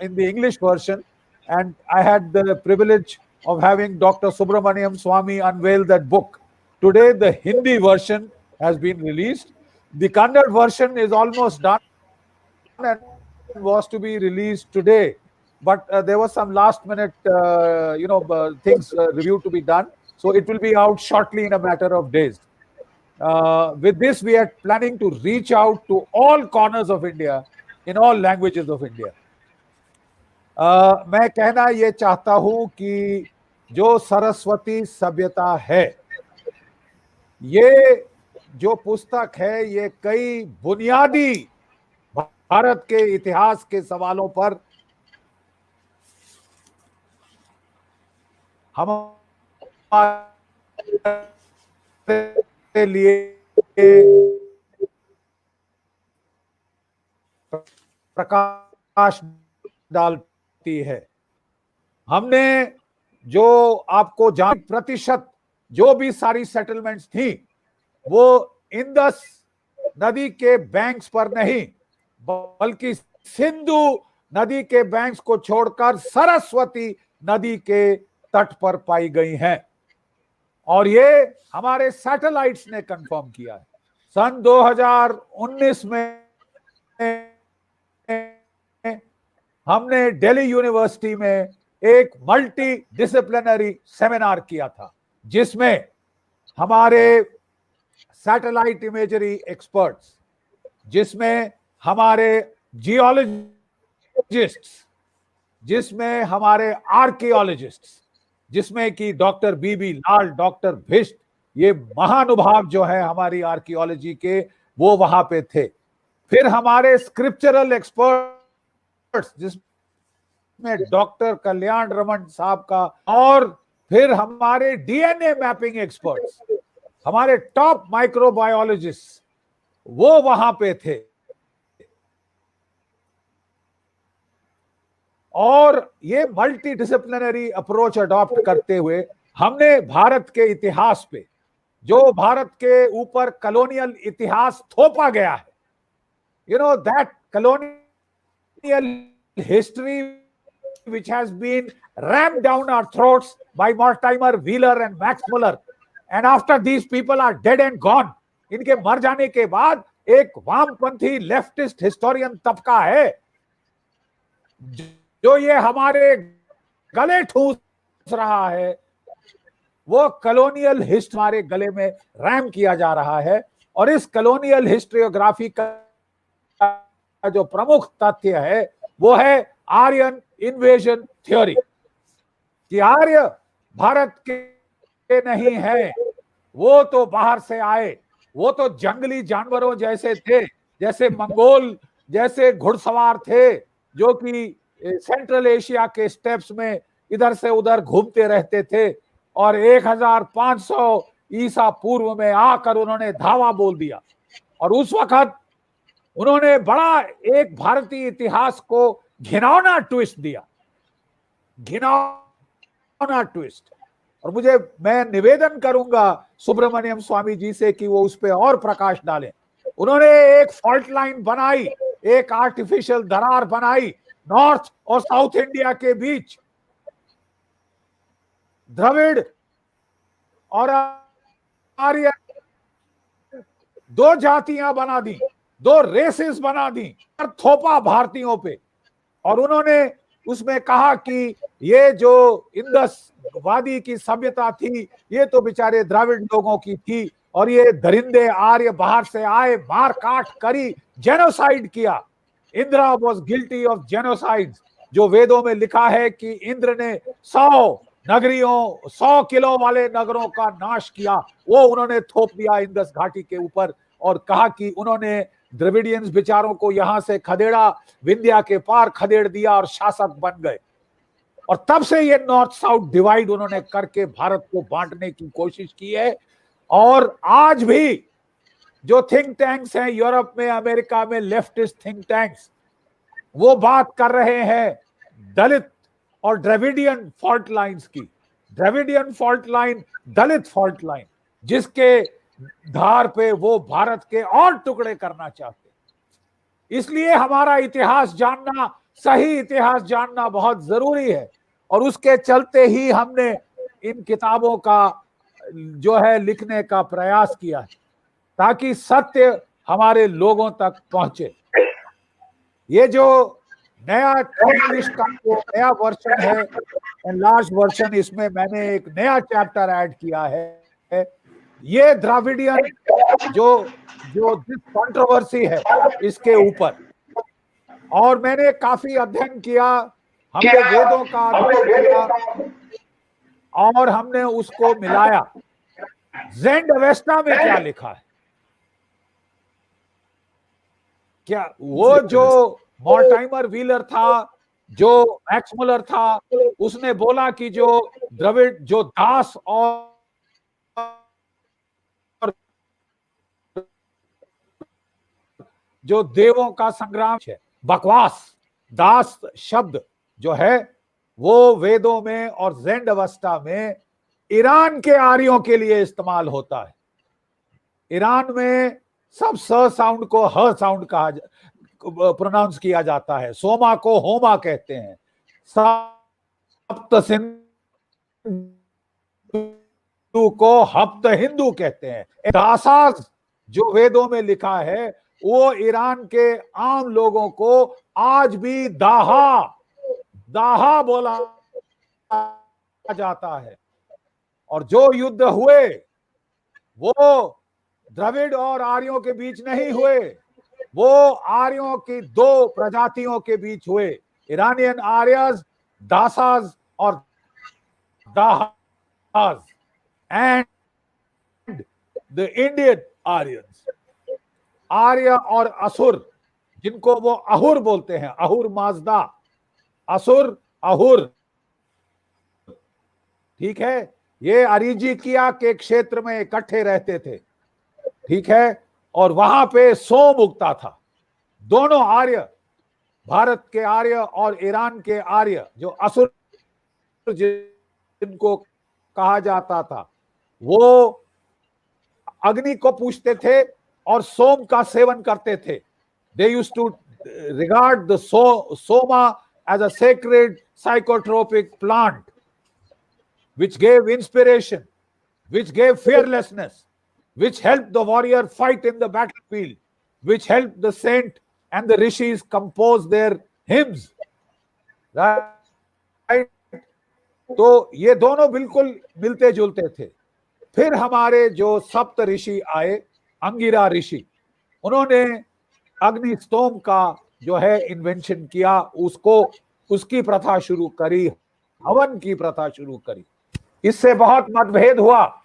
in the English version, and I had the privilege of having Dr. Subramaniam Swamy unveil that book. Today, the Hindi version has been released. The Kannada version is almost done and was to be released today, but there was some last minute things review to be done, so it will be out shortly in a matter of days. With this, we are planning to reach out to all corners of India in all languages of India. मैं कहना ये चाहता हूं कि जो सरस्वती सभ्यता है, ये जो पुस्तक है, ये कई बुनियादी भारत के इतिहास के सवालों पर हमारे लिए प्रकाश डालती है। हमने जो आपको प्रतिशत जो भी सारी सेटलमेंट्स थी वो इंदस नदी के बैंक्स पर नहीं, बल्कि सिंधु नदी के बैंक्स को छोड़कर सरस्वती नदी के तट पर पाई गई हैं। और ये हमारे सैटेलाइट्स ने कंफर्म किया है। सन 2019 में हमने दिल्ली यूनिवर्सिटी में एक मल्टी डिसिप्लिनरी सेमिनार किया था, जिसमें हमारे सैटेलाइट इमेजरी एक्सपर्ट्स, जिसमें हमारे जियोलॉजिस्ट्स, जिसमें हमारे आर्कियोलॉजिस्ट्स, जिसमें कि डॉक्टर बीबी लाल, डॉक्टर भिष्ट, ये महानुभाव जो है हमारी आर्कियोलॉजी के, वो वहां पे थे। फिर हमारे स्क्रिप्चरल एक्सपर्ट्स, जिसमें डॉक्टर कल्याण रमन साहब का, और फिर हमारे डीएनए मैपिंग एक्सपर्ट्स, हमारे टॉप माइक्रोबायोलॉजिस्ट, वो वहां पे थे। और ये मल्टी डिसिप्लिनरी अप्रोच अडॉप्ट करते हुए हमने भारत के इतिहास पे, जो भारत के ऊपर कॉलोनियल इतिहास थोपा गया है, that colonial history which has been rammed down our throats by Mortimer Wheeler and Max Muller, and after these people are dead and gone, इनके मर जाने के बाद एक वामपंथी लेफ्टिस्ट हिस्टोरियन तबका है जो ये हमारे गले ठूस रहा है। वो कॉलोनियल हिस्ट्री हमारे गले में रैम किया जा रहा है। और इस कॉलोनियल हिस्ट्रियोग्राफी का जो प्रमुख तथ्य है वो है आर्यन इन्वेजन थ्योरी, कि आर्य भारत के नहीं है, वो तो बाहर से आए, वो तो जंगली जानवरों जैसे थे, जैसे मंगोल जैसे घुड़सवार थे, जो कि सेंट्रल एशिया के स्टेप्स में इधर से उधर घूमते रहते थे, और 1500 ईसा पूर्व में आकर उन्होंने धावा बोल दिया। और उस वक्त उन्होंने बड़ा एक भारतीय इतिहास को घिनौना ट्विस्ट दिया, घिनौना ट्विस्ट। और मैं निवेदन करूंगा सुब्रमण्यम स्वामी जी से कि वो उस पर और प्रकाश डालें। उन्होंने एक फॉल्ट लाइन बनाई, एक आर्टिफिशियल दरार बनाई नॉर्थ और साउथ इंडिया के बीच। द्रविड़ और आर्य दो जातियां बना दी, दो रेसेस बना दी, थोपा भारतीयों पे। और उन्होंने उसमें कहा कि ये जो इंदस वादी की सभ्यता थी, ये तो बेचारे द्राविड़ लोगों की थी, और ये दरिंदे आर्य बाहर से आए, मार काट करी, जेनोसाइड किया। Indira was guilty of genocide, जो वेदों में लिखा है कि इंद्र ने 100 नगरियों, 100 किलो वाले नगरों का नाश किया, वो उन्होंने थोप दिया इंदस घाटी के ऊपर। और कहा कि उन्होंने द्रविडियंस बेचारों को यहां से खदेड़ा, विंध्या के पार खदेड़ दिया और शासक बन गए। और तब से ये नॉर्थ साउथ डिवाइड उन्होंने करके भारत को बांटने की कोशिश की है। और आज भी जो थिंक टैंक्स हैं यूरोप में, अमेरिका में, लेफ्टिस्ट थिंक टैंक्स, वो बात कर रहे हैं दलित और द्रविडियन फॉल्ट लाइंस की। द्रविडियन फॉल्ट लाइन, दलित फॉल्ट लाइन, जिसके धार पे वो भारत के और टुकड़े करना चाहते। इसलिए हमारा इतिहास जानना, सही इतिहास जानना बहुत जरूरी है, और उसके चलते ही हमने इन किताबों का जो है लिखने का प्रयास किया है, ताकि सत्य हमारे लोगों तक पहुंचे। ये जो नया इंग्लिश का जो नया वर्जन है, एनलार्ज वर्जन, इसमें मैंने एक नया चैप्टर ऐड किया है। ये द्राविडियन जो कंट्रोवर्सी है इसके ऊपर, और मैंने काफी अध्ययन किया, हमने वेदों का अध्ययन किया और हमने उसको मिलाया। ज़ेंड अवेस्टा में क्या लिखा है, क्या वो जो मॉर्टाइमर व्हीलर था, जो मैक्स मुलर था, उसने बोला कि जो द्रविड़, जो दास और जो देवों का संग्राम है, बकवास। दास शब्द जो है वो वेदों में और ज़ेंड अवस्था में ईरान के आर्यों के लिए इस्तेमाल होता है। ईरान में सब स साउंड को ह साउंड कहा प्रोनाउंस किया जाता है। सोमा को होमा कहते हैं, सप्त सिंधु को हप्त हिंदू कहते हैं। दासाज जो वेदों में लिखा है वो ईरान के आम लोगों को आज भी दाहा बोला जाता है। और जो युद्ध हुए वो द्रविड़ और आर्यों के बीच नहीं हुए, वो आर्यों की दो प्रजातियों के बीच हुए, ईरानियन आर्यस, दासाज और दाहाज, एंड द इंडियन आर्यंस। आर्य और असुर, जिनको वो अहुर बोलते हैं, अहुर माजदा, असुर अहुर, ठीक है। ये अरिजिकिया के क्षेत्र में इकट्ठे रहते थे, ठीक है, और वहां पे सोम उगता था। दोनों आर्य, भारत के आर्य और ईरान के आर्य, जो असुर जिनको कहा जाता था, वो अग्नि को पूजते थे और सोम का सेवन करते थे। They used to regard the soma as a sacred psychotropic plant, which gave inspiration, which gave fearlessness, which helped the warrior fight in the battlefield, which helped the saint and the rishis compose their hymns. Right? तो ये दोनों बिल्कुल मिलते जुलते थे। फिर हमारे जो सप्त ऋषि आए, अंगिरा ऋषि, उन्होंने अग्नि स्तोम का जो है इन्वेंशन किया, उसकी प्रथा शुरू करी, हवन की प्रथा शुरू करी। इससे बहुत मतभेद हुआ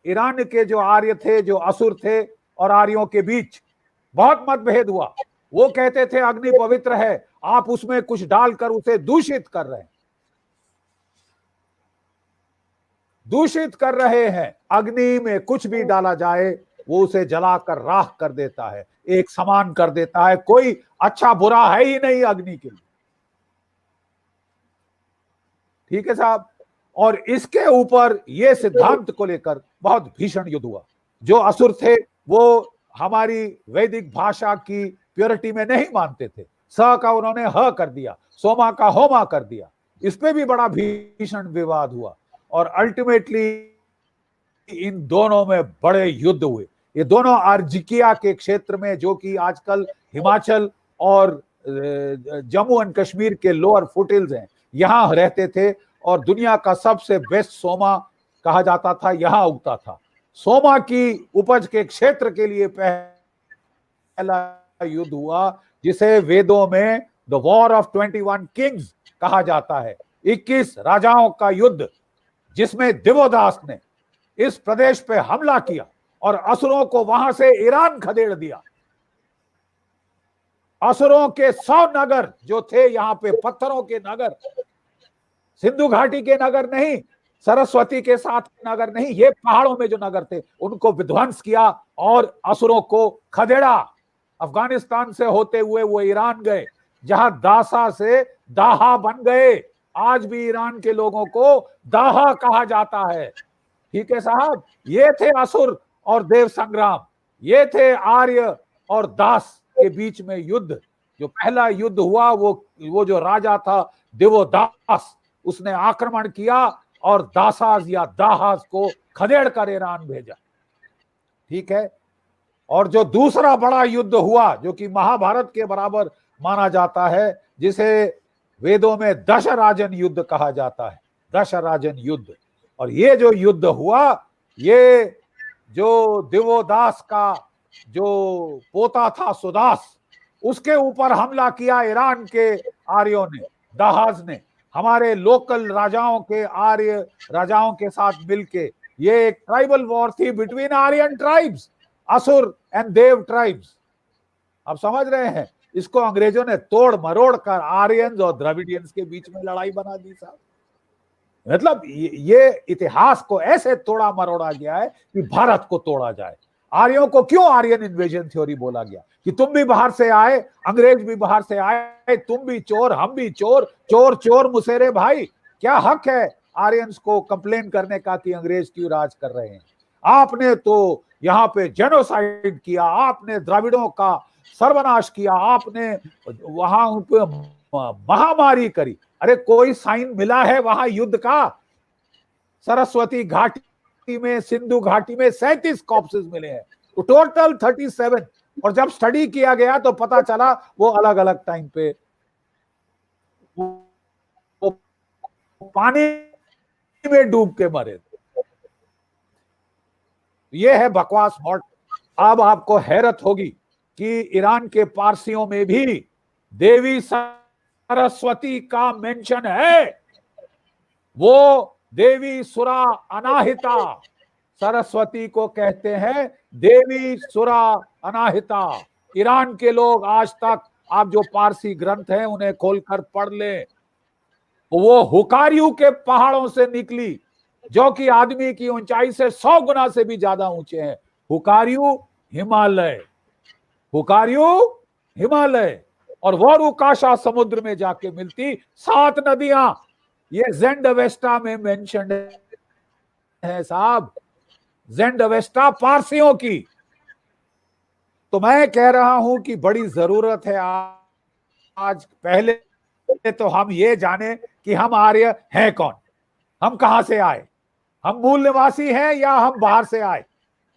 ईरान के जो आर्य थे, जो असुर थे, और आर्यों के बीच बहुत मतभेद हुआ। वो कहते थे अग्नि पवित्र है, आप उसमें कुछ डालकर उसे दूषित कर रहे हैं, दूषित कर रहे हैं। अग्नि में कुछ भी डाला जाए वो उसे जलाकर राख कर देता है, एक समान कर देता है, कोई अच्छा बुरा है ही नहीं अग्नि के लिए, ठीक है साहब। और इसके ऊपर ये सिद्धांत को लेकर बहुत भीषण युद्ध हुआ। जो असुर थे वो हमारी वैदिक भाषा की प्योरिटी में नहीं मानते थे, स का उन्होंने ह कर दिया, सोमा का होमा कर दिया। इस पे भी बड़ा भीषण विवाद हुआ और अल्टीमेटली इन दोनों में बड़े युद्ध हुए। ये दोनों अर्जिकिया के क्षेत्र में, जो कि आजकल हिमाचल और जम्मू एंड कश्मीर के लोअर फुटहिल्स हैं, यहां रहते थे, और दुनिया का सबसे बेस्ट सोमा कहा जाता था, यहां उगता था। सोमा की उपज के क्षेत्र के लिए पहला युद्ध हुआ, जिसे वेदों में द वॉर ऑफ 21 किंग्स कहा जाता है, 21 राजाओं का युद्ध, जिसमें दिवोदास ने इस प्रदेश पे हमला किया और असुरों को वहां से ईरान खदेड़ दिया। असुरों के 100 नगर जो थे यहाँ पे, पत्थरों के नगर, सिंधु घाटी के नगर नहीं, सरस्वती के साथ नगर नहीं, ये पहाड़ों में जो नगर थे उनको विध्वंस किया और असुरों को खदेड़ा। अफगानिस्तान से होते हुए वो ईरान गए, जहां दासा से दाहा बन गए, आज भी ईरान के लोगों को दाहा कहा जाता है। ठीक है साहब, ये थे असुर और देव संग्राम, ये थे आर्य और दास के बीच में युद्ध। जो पहला युद्ध हुआ वो जो राजा था दिवोदास, उसने आक्रमण किया और दासाज या दाहाज को खदेड़ कर ईरान भेजा। ठीक है, और जो दूसरा बड़ा युद्ध हुआ जो कि महाभारत के बराबर माना जाता है, जिसे वेदों में दशराजन युद्ध कहा जाता है, दशराजन युद्ध। और ये जो युद्ध हुआ, ये जो दिवोदास का जो पोता था सुदास, उसके ऊपर हमला किया ईरान के आर्यों ने, दाहाज ने, हमारे लोकल राजाओं के, आर्य राजाओं के साथ मिलके। ये एक ट्राइबल वॉर थी बिटवीन आर्यन ट्राइब्स, असुर एंड देव ट्राइब्स। आप समझ रहे हैं, इसको अंग्रेजों ने तोड़ मरोड़ कर आर्यंस और द्रविडियंस के बीच में लड़ाई बना दी साहब। मतलब ये इतिहास को ऐसे तोड़ा मरोड़ा गया है कि भारत को तोड़ा जाए। आर्यों को क्यों आर्यन इन्वेजन थ्योरी बोला गया कि तुम भी बाहर से आए, अंग्रेज भी बाहर से आए, तुम भी चोर, हम भी चोर, चोर चोर मुसेरे भाई। क्या हक है आर्यंस को कंप्लेन करने का कि अंग्रेज क्यों राज कर रहे हैं? आपने तो यहाँ पे जेनोसाइड किया, आपने द्रविड़ों का सर्वनाश किया, आपने वहां पे महामारी करी। अरे कोई साइन मिला है वहां युद्ध का? सरस्वती घाटी में, सिंधु घाटी में 37 कॉर्प्सेस मिले हैं, तो टोटल 37। और जब स्टडी किया गया तो पता चला वो अलग अलग टाइम पे वो पानी में डूब के मरे थे। ये है बकवास मॉड। अब आपको हैरत होगी कि ईरान के पारसियों में भी देवी सरस्वती का मेंशन है। वो देवी सुरा अनाहिता, सरस्वती को कहते हैं देवी सुरा अनाहिता। ईरान के लोग आज तक, आप जो पारसी ग्रंथ हैं उन्हें खोलकर पढ़ लें, वो हुकारियू के पहाड़ों से निकली, जो कि आदमी की ऊंचाई से 100 गुना से भी ज्यादा ऊंचे हैं। हुकारियू हिमालय, हुकारियू हिमालय, और वोरुकाशा समुद्र में जाके मिलती 7 नदियां, ये ज़ेंडवेस्टा में मेंशन है साहब, ज़ेंडवेस्टा पारसियों की। तो मैं कह रहा हूं कि बड़ी जरूरत है आज, पहले तो हम ये जाने कि हम आर्य हैं कौन, हम कहां से आए, हम मूल निवासी हैं या हम बाहर से आए,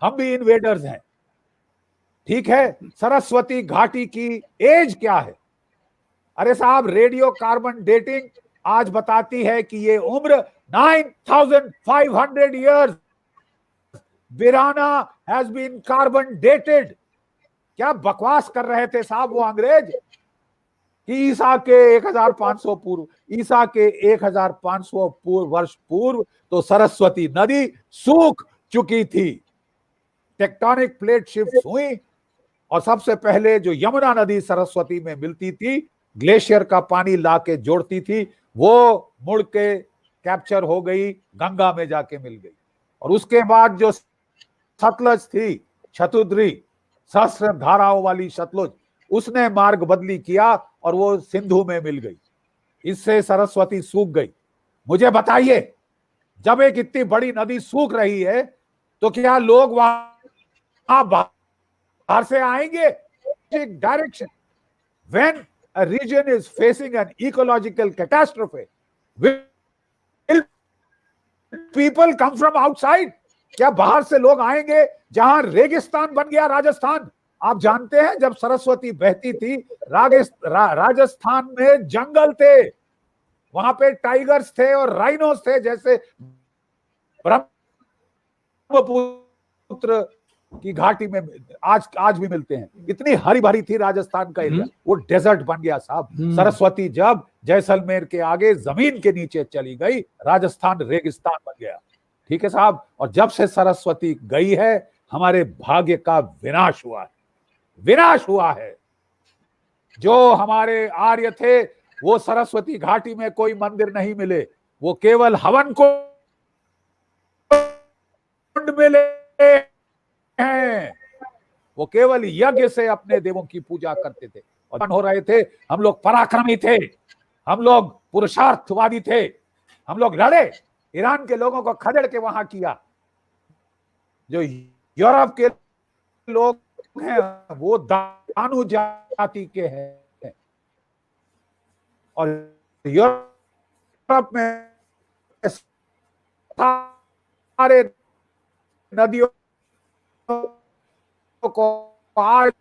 हम भी इन्वेडर्स हैं। ठीक है, सरस्वती घाटी की एज क्या है? अरे साहब, रेडियो कार्बन डेटिंग आज बताती है कि ये उम्र 9500 years Bhirrana has been carbon dated. क्या बकवास कर रहे थे साहब वो अंग्रेज कि ईसा के 1500 पूर्व, ईसा के 1500 वर्ष पूर्व तो सरस्वती नदी सूख चुकी थी। टेक्टोनिक प्लेट शिफ्ट हुई और सबसे पहले जो यमुना नदी सरस्वती में मिलती थी, ग्लेशियर का पानी लाके जोड़ती थी, वो मुड़ के कैप्चर हो गई, गंगा में जाके मिल गई। और उसके बाद जो सतलज थी, शतुद्री, सहस्त्र धाराओं वाली सतलुज, उसने मार्ग बदली किया और वो सिंधु में मिल गई। इससे सरस्वती सूख गई। मुझे बताइए, जब एक इतनी बड़ी नदी सूख रही है तो क्या लोग वहां बाहर से आएंगे? Direction, when a region is facing an ecological catastrophe, will people come from outside? क्या बाहर से लोग आएंगे? जहां रेगिस्तान बन गया राजस्थान, आप जानते हैं जब सरस्वती बहती थी राजस्थान में जंगल थे, वहां पे टाइगर्स थे और राइनोस थे, जैसे ब्रह्मपुत्र की घाटी में आज भी मिलते हैं। इतनी हरी भरी थी राजस्थान का एरिया, वो डेजर्ट बन गया साहब। सरस्वती जब जैसलमेर के आगे जमीन के नीचे चली गई, राजस्थान रेगिस्तान बन गया। ठीक है साहब, और जब से सरस्वती गई है हमारे भाग्य का विनाश हुआ है, विनाश हुआ है। जो हमारे आर्य थे वो सरस्वती घाटी में कोई मंदिर नहीं मिले, वो केवल हवन कुंड मिले हैं, वो केवल यज्ञ से अपने देवों की पूजा करते थे और हो रहे थे। हम लोग पराक्रमी थे, हम लोग पुरुषार्थवादी थे, हम लोग लड़े, ईरान के लोगों को खदेड़ के वहां किया। जो यूरोप के लोग हैं वो दानू जाति के हैं, और यूरोप में सारे नदियों को आज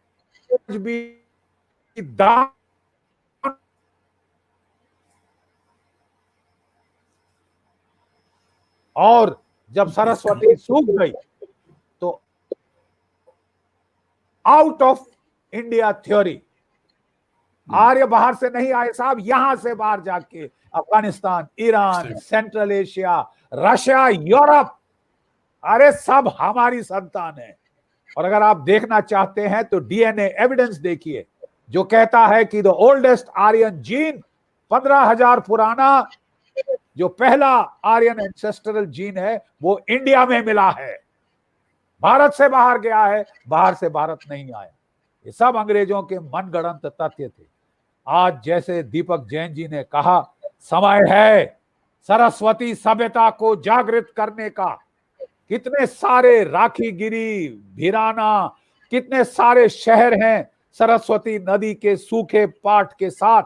भी दान, और जब सरस्वती सूख गई तो आउट ऑफ इंडिया थ्योरी, आर्य बाहर से नहीं आए साहब, यहां से बाहर जाके Afghanistan, Iran, central Asia, Russia, Europe, अरे सब हमारी संतान है। और अगर आप देखना चाहते हैं तो डीएनए एविडेंस देखिए जो कहता है कि द ओल्डेस्ट आर्यन जीन 15,000 पुराना जो पहला आर्यन एंसेस्ट्रल जीन है वो इंडिया में मिला है, भारत से बाहर गया है, बाहर से भारत नहीं आया। ये सब अंग्रेजों के मनगढ़ंत तथ्य थे। आज जैसे दीपक जैन जी ने कहा, समय है सरस्वती सभ्यता को जागृत करने का। कितने सारे राखीगिरी, भिराना, कितने सारे शहर हैं सरस्वती नदी के सूखे पाट के साथ।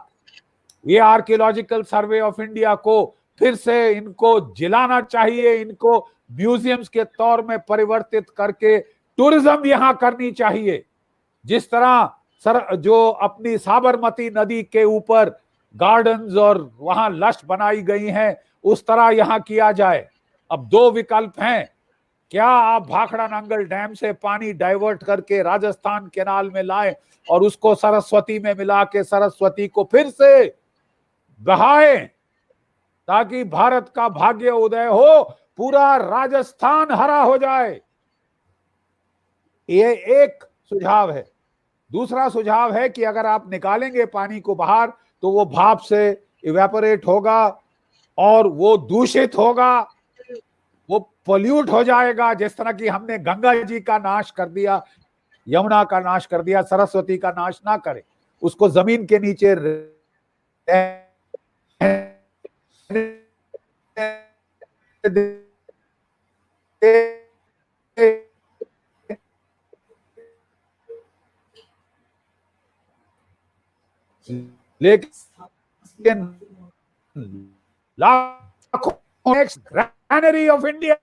ये आर्कियोलॉजिकल सर्वे ऑफ इंडिया को फिर से इनको जिलाना चाहिए, इनको म्यूजियम्स के तौर में परिवर्तित करके टूरिज्म यहां करनी चाहिए। जिस तरह जो अपनी साबरमती नदी के ऊपर गार्डन्स और वहां लश बनाई गई हैं, उस तरह यहां किया जाए। अब दो विकल्प हैं, क्या आप भाखड़ा नांगल डैम से पानी डाइवर्ट करके राजस्थान कैनाल में लाएं और उसको सरस्वती में मिला के सरस्वती को फिर से बहाएं ताकि भारत का भाग्य उदय हो, पूरा राजस्थान हरा हो जाए। ये एक सुझाव है। दूसरा सुझाव है कि अगर आप निकालेंगे पानी को बाहर तो वो भाप से इवेपोरेट होगा और वो दूषित होगा, वो पोल्यूट हो जाएगा। जिस तरह की हमने गंगा जी का नाश कर दिया, यमुना का नाश कर दिया, सरस्वती का नाश ना करें, उसको जमीन के नीचे लेकिन लाखों ग्रैनरी ऑफ इंडिया,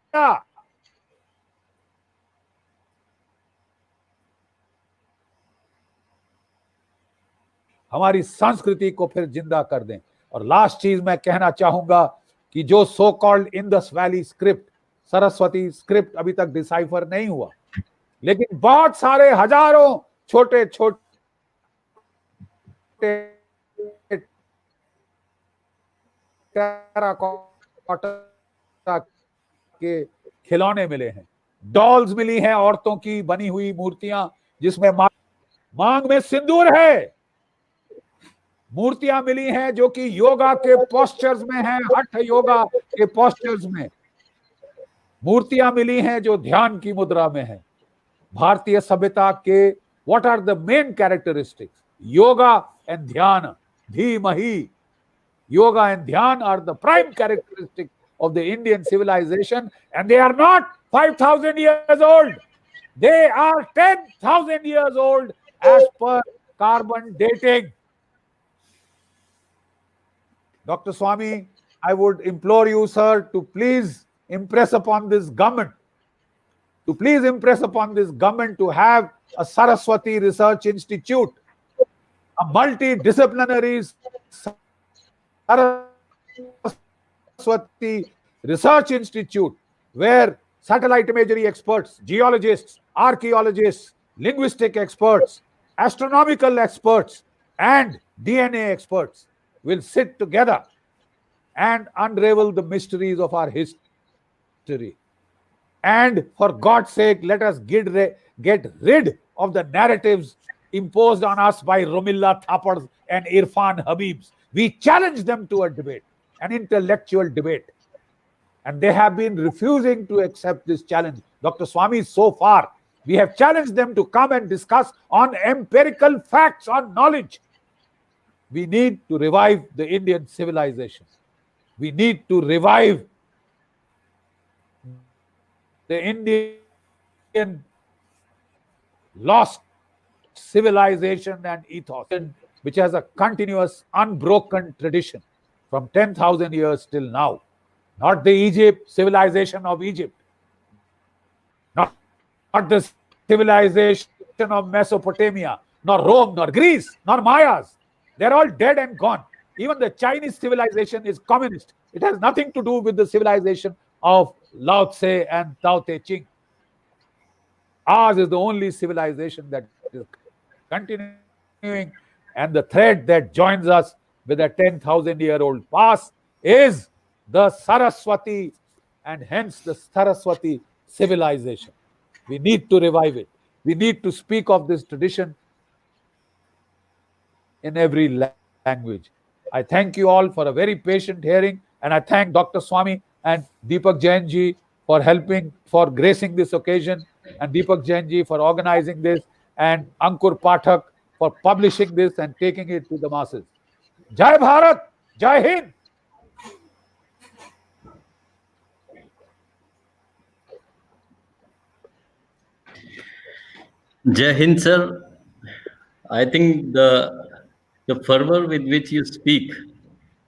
हमारी संस्कृति को फिर जिंदा कर दें। और लास्ट चीज मैं कहना चाहूंगा कि जो so called Indus valley script, Saraswati script अभी तक डिसाइफर नहीं हुआ, लेकिन बहुत सारे हजारों छोटे छोटे टेराकोटा के खिलौने मिले हैं, डॉल्स मिली हैं, औरतों की बनी हुई मूर्तियां जिसमें मांग में सिंदूर है, मूर्तियां मिली हैं जो कि योगा के पोस्चर्स में हैं, हठ योगा के पोस्चर्स में मूर्तियां मिली हैं जो ध्यान की मुद्रा में है। भारतीय सभ्यता के what are the main characteristics? Yoga and ध्यान, धीमहि। Yoga and Dhyan are the prime characteristics of the Indian civilization, and they are not 5,000 years old. They are 10,000 years old as per carbon dating. Dr. Swami, I would implore you, sir, to please impress upon this government, to have a Saraswati Research Institute, a multidisciplinary Saraswati Research Institute, where satellite imagery experts, geologists, archaeologists, linguistic experts, astronomical experts, and DNA experts will sit together and unravel the mysteries of our history. And for God's sake, let us get rid of the narratives imposed on us by Romilla Thapars and Irfan Habibs. We challenge them to a debate, an intellectual debate. And they have been refusing to accept this challenge. Dr. Swami, so far, we have challenged them to come and discuss on empirical facts, on knowledge. We need to revive the Indian civilization. We need to revive the Indian lost civilization and ethos, which has a continuous, unbroken tradition from 10,000 years till now. Not the Egypt, civilization of Egypt, not the civilization of Mesopotamia, nor Rome, nor Greece, nor Mayas. They're all dead and gone. Even the Chinese civilization is communist. It has nothing to do with the civilization of Lao Tse and Tao Te Ching. Ours is the only civilization that is continuing, and the thread that joins us with a 10,000-year-old past is the Saraswati, and hence the Saraswati civilization. We need to revive it. We need to speak of this tradition in every language. I thank you all for a very patient hearing, and I thank Dr. Swami and Deepak Jain ji for helping, for gracing this occasion, and Deepak Jain ji for organizing this, and Ankur Pathak for publishing this and taking it to the masses. Jai Bharat, Jai Hind. Jai Hind, sir. I think the fervor with which you speak,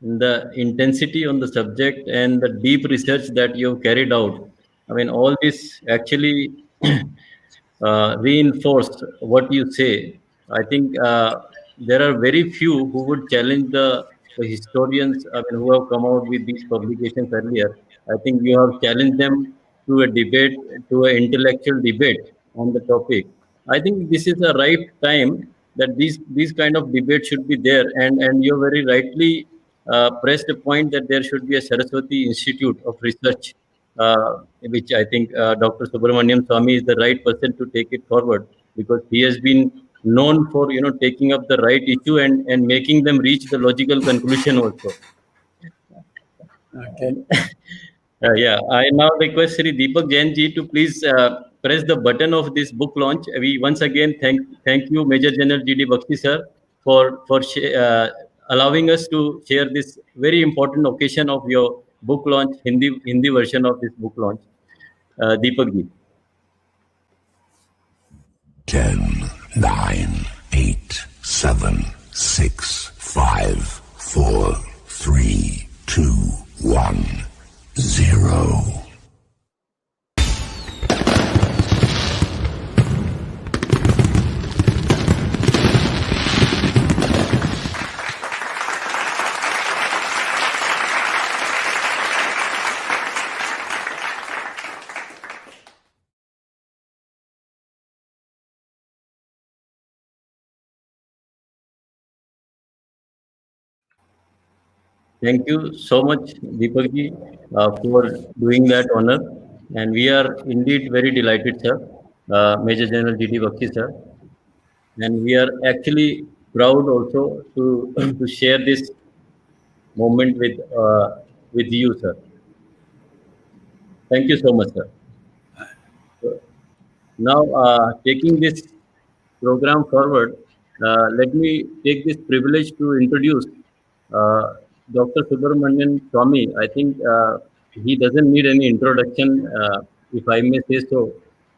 the intensity on the subject, and the deep research that you have carried out, I mean, all this actually reinforce what you say. I think there are very few who would challenge the historians, I mean, who have come out with these publications earlier. I think you have challenged them to a debate, to an intellectual debate on the topic. I think this is the right time that these kind of debates should be there, and you very rightly pressed the point that there should be a Saraswati Institute of Research, which I think Dr. Subramaniam Swami is the right person to take it forward, because he has been known for taking up the right issue and making them reach the logical conclusion also. Okay. Yeah, I now request Sri Deepak Jain ji to please press the button of this book launch. We once again thank you, Major General G.D. Bakshi sir, for allowing us to share this very important occasion of your book launch, Hindi version of this book launch. Deepak ji. 10, 9, 8, 7, 6, 5, 4, 3, 2, 1, 0. Thank you so much, Deepak ji, for doing that honor. And we are indeed very delighted, sir, Major General G.D. Bakshi, sir. And we are actually proud also to share this moment with you, sir. Thank you so much, sir. Now, taking this program forward, let me take this privilege to introduce Dr. Subramanian Swami. I think he doesn't need any introduction, if I may say so.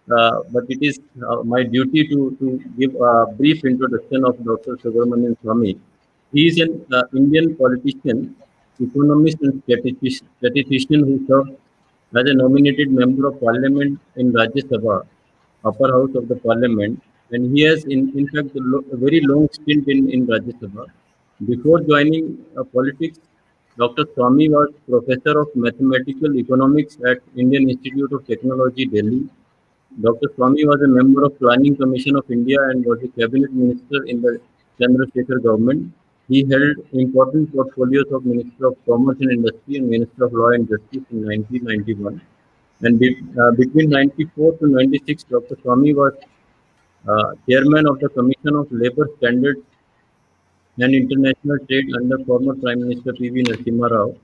But it is my duty to give a brief introduction of Dr. Subramanian Swami. He is an Indian politician, economist, and statistician who served as a nominated member of parliament in Rajya Sabha, upper house of the parliament, and he has in fact a very long stint in Rajya Sabha. Before joining politics, Dr. Swami was professor of mathematical economics at Indian Institute of Technology, Delhi. Dr. Swami was a member of Planning Commission of India and was a cabinet minister in the Chandrasekhar government. He held important portfolios of Minister of Commerce and Industry and Minister of Law and Justice in 1991. And between 94 to 96, Dr. Swami was chairman of the Commission of Labour Standards and International Trade under former Prime Minister P.V. Narasimha Rao.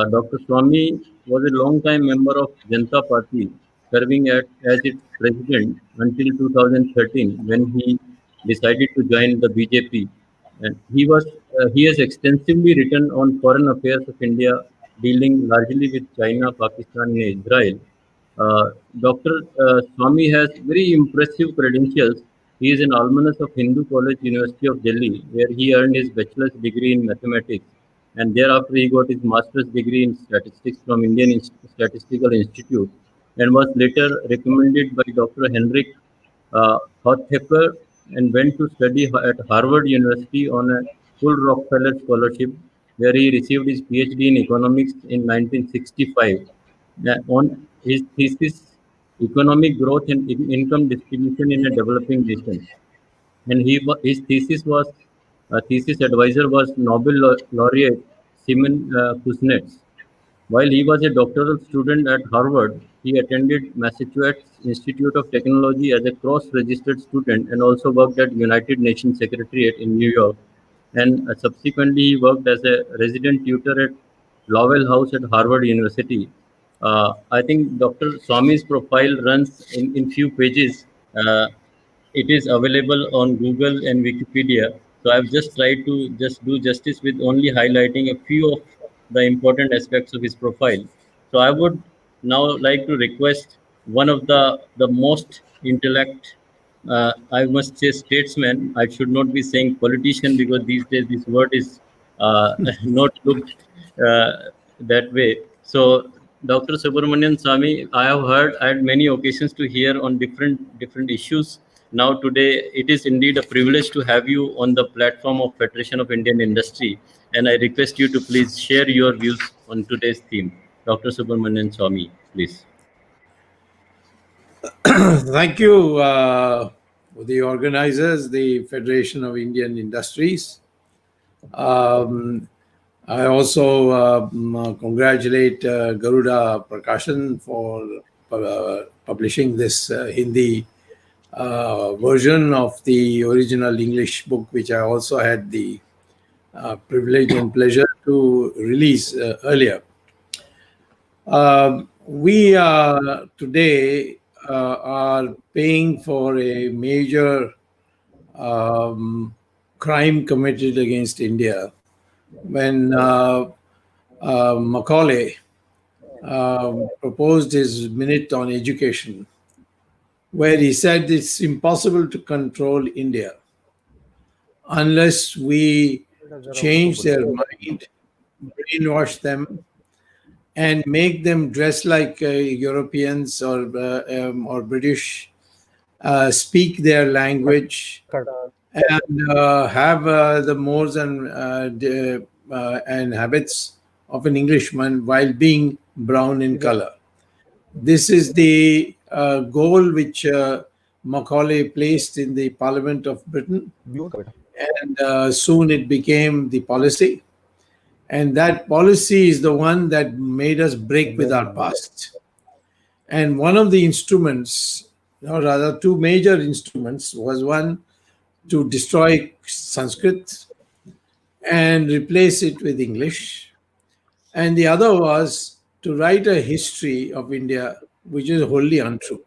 Dr. Swami was a long-time member of Janata Party, serving as its president until 2013, when he decided to join the BJP. And he has extensively written on foreign affairs of India, dealing largely with China, Pakistan, and Israel. Dr. Swami has very impressive credentials. He is an alumnus of Hindu College, University of Delhi, where he earned his bachelor's degree in mathematics, and thereafter he got his master's degree in statistics from Indian Statistical Institute, and was later recommended by Dr. Henrik Hothepper and went to study at Harvard University on a full Rockefeller scholarship, where he received his PhD in economics in 1965. On his thesis, Economic Growth and Income Distribution in a Developing Nation. And his thesis advisor was Nobel laureate Simon Kuznets. While he was a doctoral student at Harvard, he attended Massachusetts Institute of Technology as a cross-registered student and also worked at United Nations Secretariat in New York. And subsequently, he worked as a resident tutor at Lowell House at Harvard University. I think Dr. Swami's profile runs in few pages. It is available on Google and Wikipedia. So I've just tried to just do justice with only highlighting a few of the important aspects of his profile. So I would now like to request one of the most intellect, I must say statesman. I should not be saying politician because these days this word is not looked that way. So Dr. Subramanian Swami, I have heard, I had many occasions to hear on different issues. Now today, it is indeed a privilege to have you on the platform of Federation of Indian Industry, and I request you to please share your views on today's theme. Dr. Subramanian Swami, please. Thank you, the organizers, the Federation of Indian Industries. I also congratulate Garuda Prakashan for publishing this Hindi version of the original English book, which I also had the privilege and pleasure to release earlier. We today are paying for a major crime committed against India when Macaulay proposed his minute on education, where he said it's impossible to control India unless we change their mind, brainwash them, and make them dress like Europeans or British, speak their language, and have the mores and habits of an Englishman while being brown in color. This is the goal which Macaulay placed in the Parliament of Britain, and soon it became the policy. And that policy is the one that made us break with our past. And one of the instruments, or rather two major instruments, was one to destroy Sanskrit and replace it with English. And the other was to write a history of India which is wholly untrue,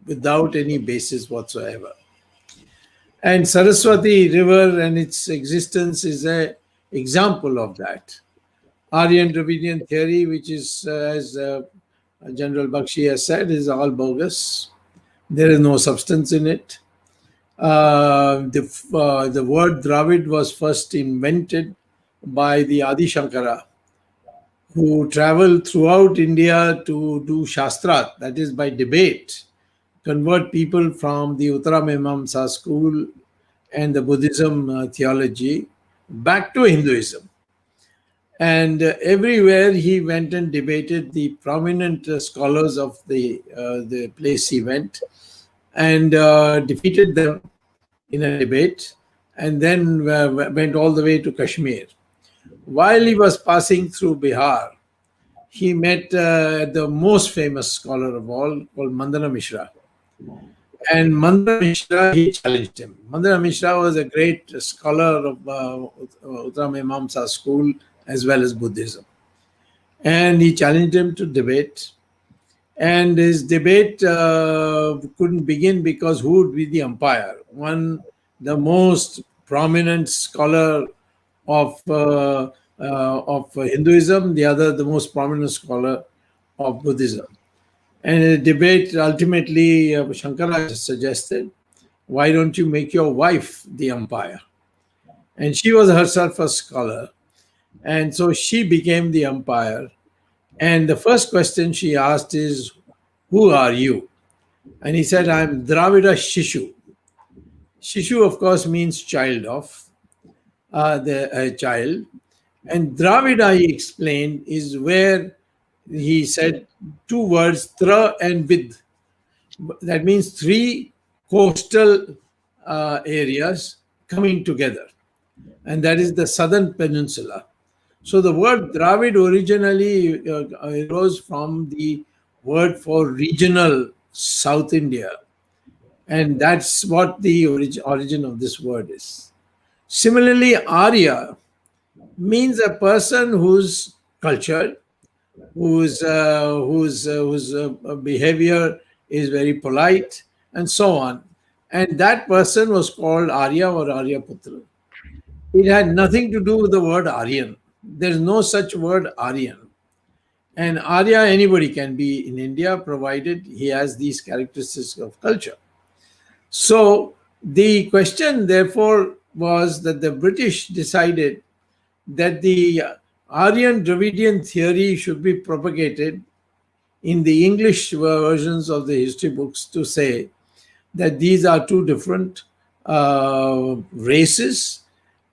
without any basis whatsoever. And Saraswati River and its existence is an example of that. Aryan-Dravidian theory, which is, as General Bakshi has said, is all bogus. There is no substance in it. The word Dravid was first invented by the Adi Shankara, who traveled throughout India to do Shastrat, that is by debate, convert people from the Uttaramimamsa school and the Buddhism theology back to Hinduism. And everywhere he went and debated the prominent scholars of the place he went, and defeated them in a debate, and then went all the way to Kashmir. While he was passing through Bihar, he met the most famous scholar of all, called Mandana Mishra. And Mandana Mishra, he challenged him. Mandana Mishra was a great scholar of Uttaramimamsa school as well as Buddhism. And he challenged him to debate. And his debate couldn't begin because who would be the umpire? The most prominent scholar of Hinduism, the other the most prominent scholar of Buddhism. And in a debate, ultimately, Shankara suggested, why don't you make your wife the umpire? And she was herself a scholar. And so she became the umpire. And the first question she asked is, who are you? And he said, I'm Dravida Shishu. Shishu, of course, means child of, the child. And Dravida, he explained, is where he said two words, tra and vid. That means three coastal areas coming together. And that is the southern peninsula. So the word Dravid originally arose from the word for regional South India. And that's what the origin of this word is. Similarly, Arya means a person whose culture, whose behavior is very polite, and so on. And that person was called Arya or Aryaputra. It had nothing to do with the word Aryan. There's no such word Aryan. And Arya, anybody can be in India, provided he has these characteristics of culture. So the question, therefore, was that the British decided that the Aryan Dravidian theory should be propagated in the English versions of the history books to say that these are two different races,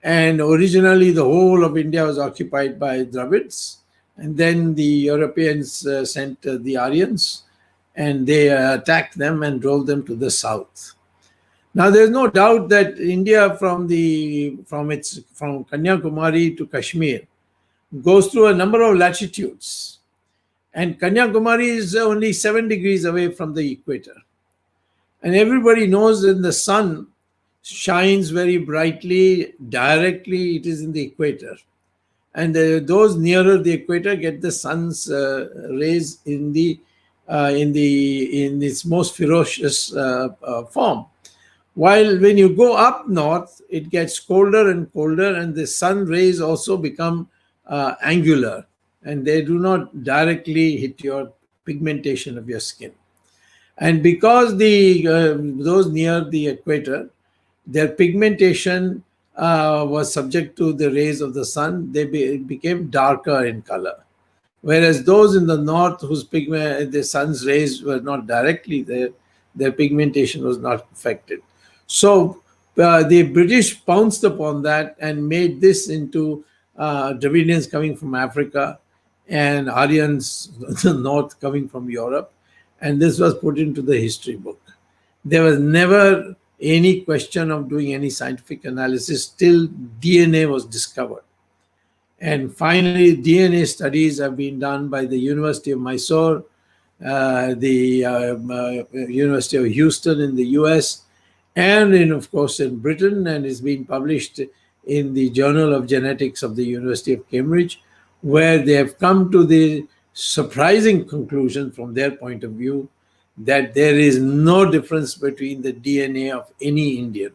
and originally the whole of India was occupied by Dravids, and then the Europeans sent the Aryans, and they attacked them and drove them to the south. Now, there's no doubt that India, from Kanyakumari to Kashmir, goes through a number of latitudes, and Kanyakumari is only 7 degrees away from the equator. And everybody knows that the sun shines very brightly, directly, it is in the equator. And those nearer the equator get the sun's rays in its most ferocious form. While when you go up north, it gets colder and colder, and the sun rays also become angular, and they do not directly hit your pigmentation of your skin. And because those near the equator, their pigmentation was subject to the rays of the sun, they became darker in color. Whereas those in the north whose the sun's rays were not directly there, their pigmentation was not affected. So the British pounced upon that and made this into Dravidians coming from Africa and Aryans the north coming from Europe. And this was put into the history book. There was never any question of doing any scientific analysis till DNA was discovered. And finally, DNA studies have been done by the University of Mysore, the University of Houston in the US, and of course in Britain, and is being published in the Journal of Genetics of the University of Cambridge, where they have come to the surprising conclusion from their point of view that there is no difference between the DNA of any Indian.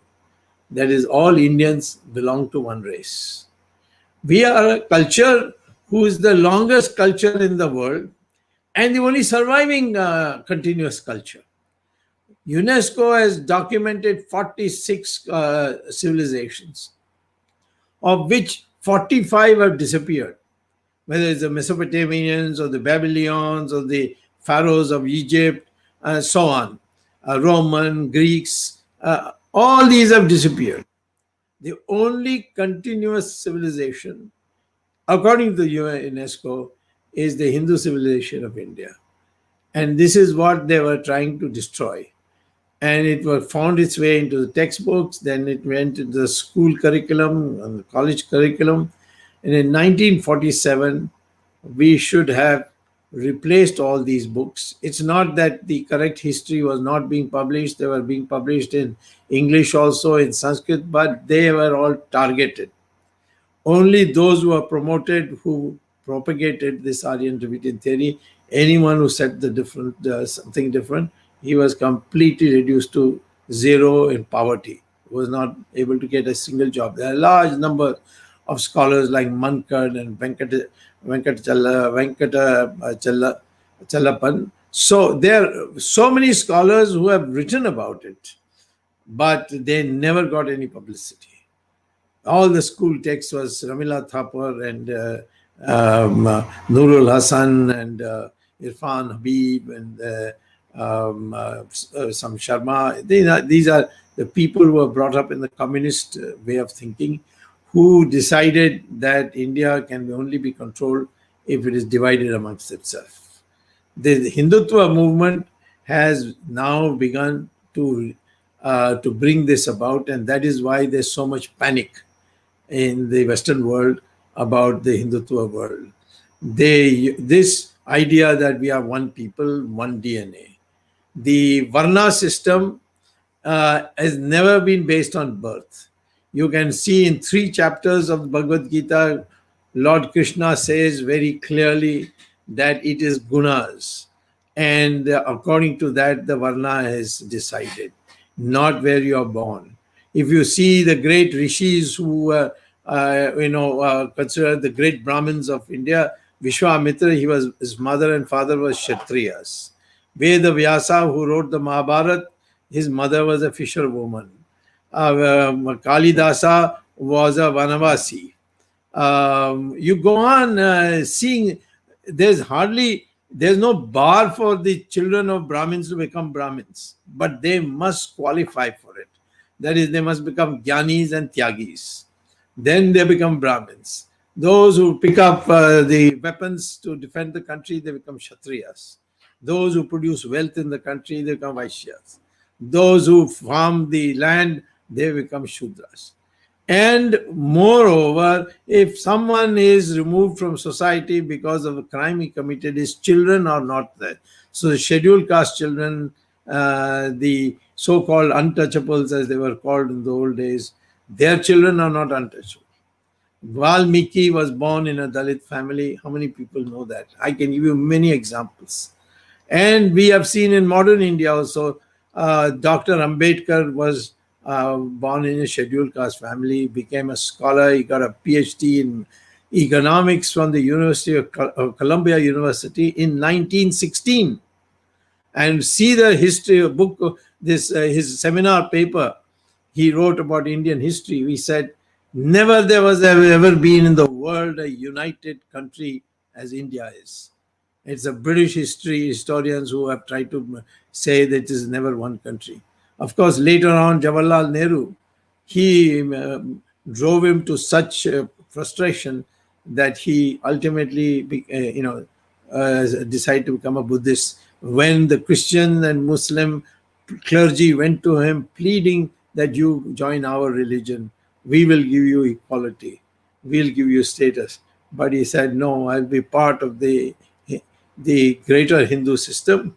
That is, all Indians belong to one race. We are a culture who is the longest culture in the world and the only surviving continuous culture. UNESCO has documented 46 civilizations, of which 45 have disappeared, whether it's the Mesopotamians or the Babylonians or the pharaohs of Egypt, and so on, Roman, Greeks, all these have disappeared. The only continuous civilization, according to UNESCO, is the Hindu civilization of India. And this is what they were trying to destroy. And it found its way into the textbooks, then it went into the school curriculum and the college curriculum. And in 1947, we should have replaced all these books. It's not that the correct history was not being published. They were being published in English also, in Sanskrit, but they were all targeted. Only those who are promoted, who propagated this Aryan Dravidian theory, anyone who said something different, he was completely reduced to zero in poverty, was not able to get a single job. There are a large number of scholars like Mankad and Venkatachallapan. So there are so many scholars who have written about it, but they never got any publicity. All the school texts was Ramila Thapar and Nurul Hasan and Irfan Habib and some Sharma. These are the people who were brought up in the communist way of thinking, who decided that India can only be controlled if it is divided amongst itself. The Hindutva movement has now begun to bring this about, and that is why there's so much panic in the Western world about the Hindutva world. This idea that we are one people, one DNA. The Varna system has never been based on birth. You can see in 3 chapters of Bhagavad Gita, Lord Krishna says very clearly that it is gunas. And according to that, the Varna is decided, not where you are born. If you see the great rishis who were, considered the great Brahmins of India, Vishwamitra, his mother and father was Kshatriyas. Veda Vyasa, who wrote the Mahabharata, his mother was a fisherwoman. Kalidasa was a Vanavasi. You go on seeing, there's no bar for the children of Brahmins to become Brahmins, but they must qualify for it. That is, they must become Jnanis and Tyagis. Then they become Brahmins. Those who pick up the weapons to defend the country, they become Kshatriyas. Those who produce wealth in the country, they become Vaishyas. Those who farm the land, they become Shudras. And moreover, if someone is removed from society because of a crime he committed, his children are not there. So the scheduled caste children, the so-called untouchables as they were called in the old days, their children are not untouchable. Valmiki was born in a Dalit family. How many people know that? I can give you many examples. And we have seen in modern India also, Dr. Ambedkar was born in a scheduled caste family, became a scholar. He got a PhD in economics from the University of Columbia University in 1916. And see the history book, his seminar paper he wrote about Indian history. He said, never there was ever been in the world a united country as India is. It's a British historians who have tried to say that it is never one country. Of course, later on, Jawaharlal Nehru, he drove him to such frustration that he ultimately, decided to become a Buddhist. When the Christian and Muslim clergy went to him pleading that you join our religion, we will give you equality, we'll give you status. But he said, no, I'll be part of the greater Hindu system.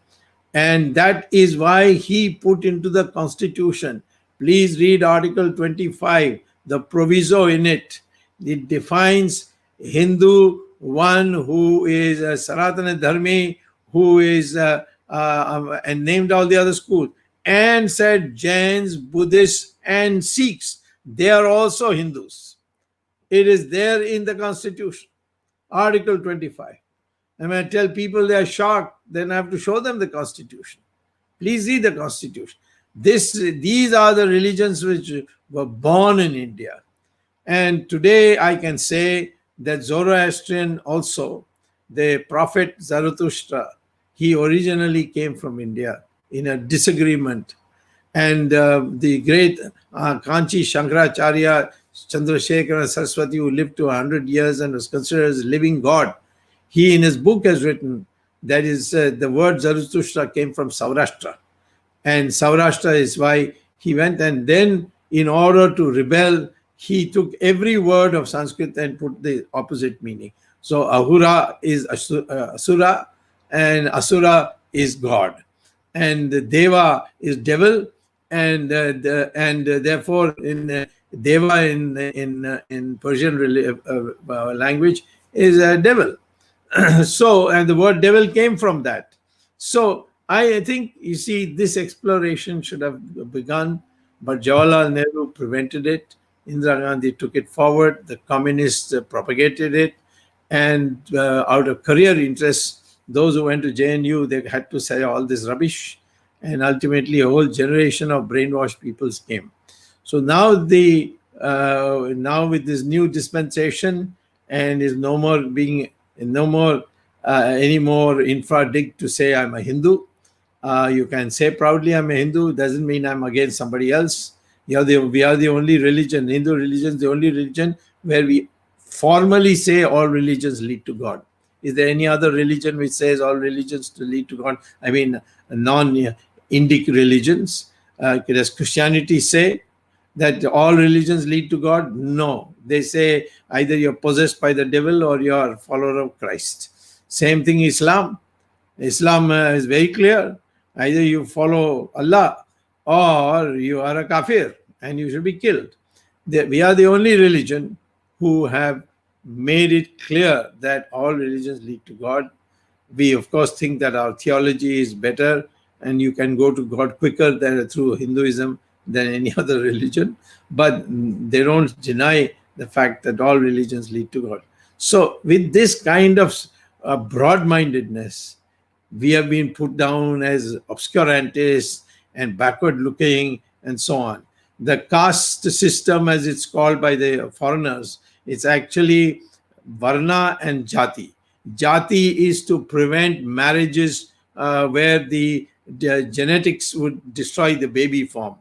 And that is why he put into the constitution, please read Article 25, the proviso in it. It defines Hindu, one who is a Sanatana Dharmi, who is, and named all the other schools, and said Jains, Buddhists, and Sikhs, they are also Hindus. It is there in the constitution, Article 25. And when I tell people they are shocked, then I have to show them the constitution. Please read the constitution. These are the religions which were born in India. And today I can say that Zoroastrian also, the prophet Zarathustra, he originally came from India in a disagreement. And the great Kanchi Shankaracharya Chandrasekhara Saraswati, who lived to 100 years and was considered as a living God, he in his book has written that is the word Zarathustra came from Saurashtra. And Saurashtra is why he went, and then in order to rebel, he took every word of Sanskrit and put the opposite meaning. So Ahura is Asura, and Asura is God, and Deva is devil, and therefore in Deva in Persian language is a devil. So, and the word devil came from that. So I think, you see, this exploration should have begun but Jawaharlal Nehru prevented it. Indira Gandhi took it forward. The communists propagated it. And out of career interests, those who went to JNU, they had to say all this rubbish. And ultimately, a whole generation of brainwashed peoples came. So now now with this new dispensation, and is no more anymore infra dig to say I'm a Hindu. You can say proudly I'm a Hindu. Doesn't mean I'm against somebody else. We are the only religion. Hindu religion is the only religion where we formally say all religions lead to God. Is there any other religion which says all religions to lead to God? I mean, non-Indic religions. Does Christianity say that all religions lead to God? No. They say either you're possessed by the devil or you're a follower of Christ. Same thing Islam. Islam is very clear. Either you follow Allah or you are a kafir and you should be killed. We are the only religion who have made it clear that all religions lead to God. We, of course, think that our theology is better and you can go to God quicker through Hinduism than any other religion, but they don't deny the fact that all religions lead to God. So with this kind of broad-mindedness, we have been put down as obscurantists and backward-looking and so on. The caste system, as it's called by the foreigners, it's actually Varna and Jati. Jati is to prevent marriages where the genetics would destroy the baby form.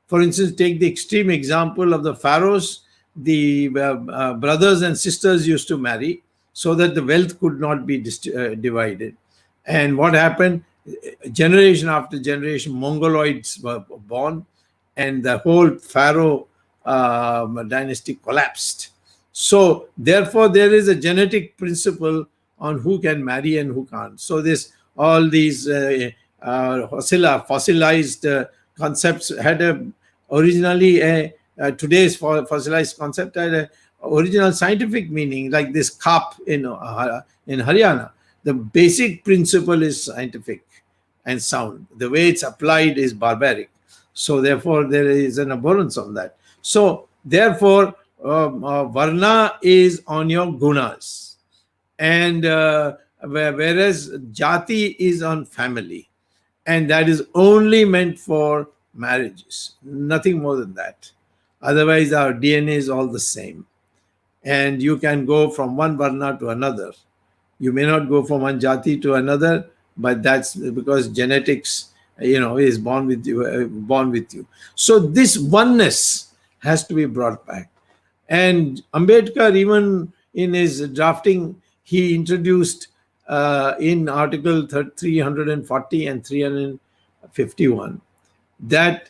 For instance, take the extreme example of the pharaohs. The brothers and sisters used to marry so that the wealth could not be divided. And what happened? Generation after generation, Mongoloids were born, and the whole pharaoh dynasty collapsed. So, therefore, there is a genetic principle on who can marry and who can't. So, all these fossilized concepts had originally today's fossilized concept had an original scientific meaning, like this carp in Haryana. The basic principle is scientific and sound. The way it's applied is barbaric. So therefore, there is an abhorrence on that. So therefore, Varna is on your gunas, and whereas Jati is on family, and that is only meant for marriages, nothing more than that. Otherwise, our DNA is all the same, and you can go from one Varna to another. You may not go from one Jati to another, but that's because genetics, is born with you. So this oneness has to be brought back. And Ambedkar, even in his drafting, he introduced in Article 340 and 351 that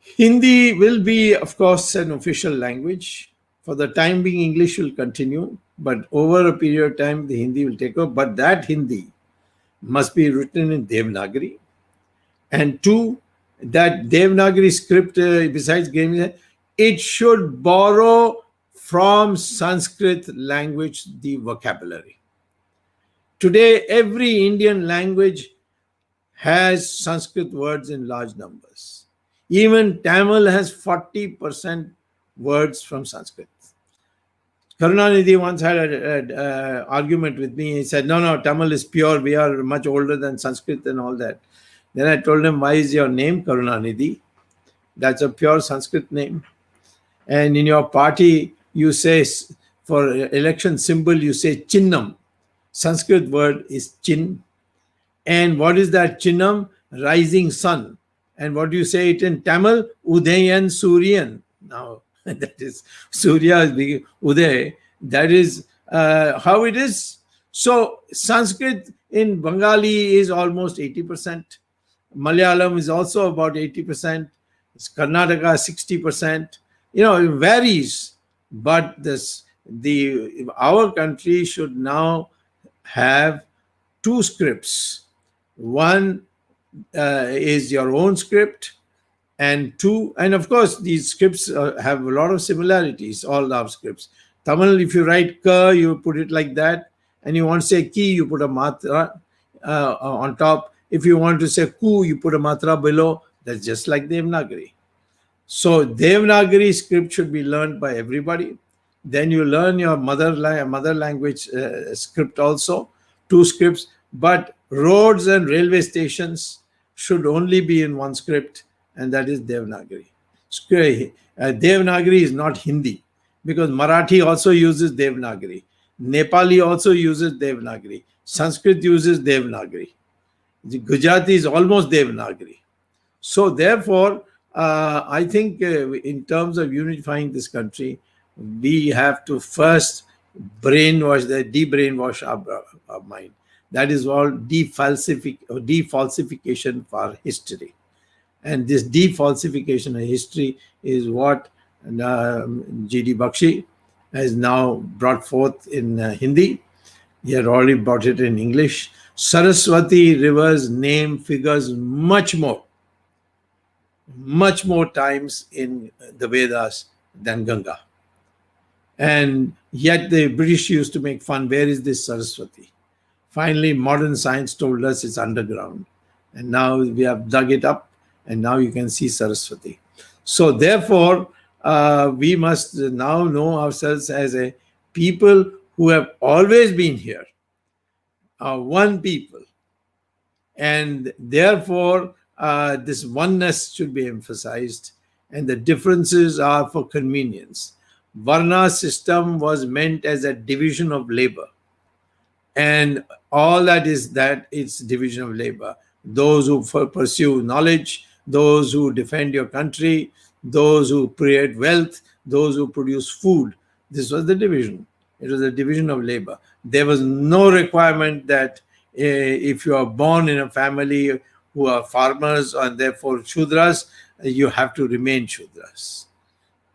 Hindi will be, of course, an official language. For the time being, English will continue, but over a period of time, the Hindi will take over. But that Hindi must be written in Devanagari. And two, that Devanagari script, besides Grammy, it should borrow from Sanskrit language the vocabulary. Today, every Indian language has Sanskrit words in large numbers. Even Tamil has 40% words from Sanskrit. Karunanidhi once had an argument with me. He said, no, Tamil is pure. We are much older than Sanskrit and all that. Then I told him, why is your name Karunanidhi? That's a pure Sanskrit name. And in your party, you say, for election symbol, you say Chinnam. Sanskrit word is Chin. And what is that Chinnam? Rising sun. And what do you say it in Tamil? Udayan Suryan. Now, that is Surya is big, Uday. That is how it is. So Sanskrit in Bengali is almost 80%. Malayalam is also about 80%. It's Karnataka 60%. It varies. But our country should now have two scripts. One is your own script, and two, and of course these scripts have a lot of similarities, all our scripts. Tamil, if you write ka, you put it like that, and you want to say ki, you put a matra on top. If you want to say ku, you put a matra below. That's just like Devanagari. So Devanagari script should be learned by everybody. Then you learn your mother language script also, 2 scripts. But roads and railway stations should only be in 1 script, and that is Devanagari. Devanagari is not Hindi, because Marathi also uses Devanagari. Nepali also uses Devanagari. Sanskrit uses Devanagari. The Gujarati is almost Devanagari. So therefore, I think in terms of unifying this country, we have to first de-brainwash our mind. That is all defalsification of our history. And this defalsification of history is what G.D. Bakshi has now brought forth in Hindi. He had already brought it in English. Saraswati river's name figures much more times in the Vedas than Ganga. And yet the British used to make fun, where is this Saraswati? Finally, modern science told us it's underground. And now we have dug it up, and now you can see Saraswati. So therefore, we must now know ourselves as a people who have always been here, one people. And therefore, this oneness should be emphasized, and the differences are for convenience. Varna system was meant as a division of labor, and all that is that it's division of labor. Those who pursue knowledge, those who defend your country, those who create wealth, those who produce food. This was the division. It was a division of labor. There was no requirement that if you are born in a family who are farmers and therefore Shudras, you have to remain Shudras.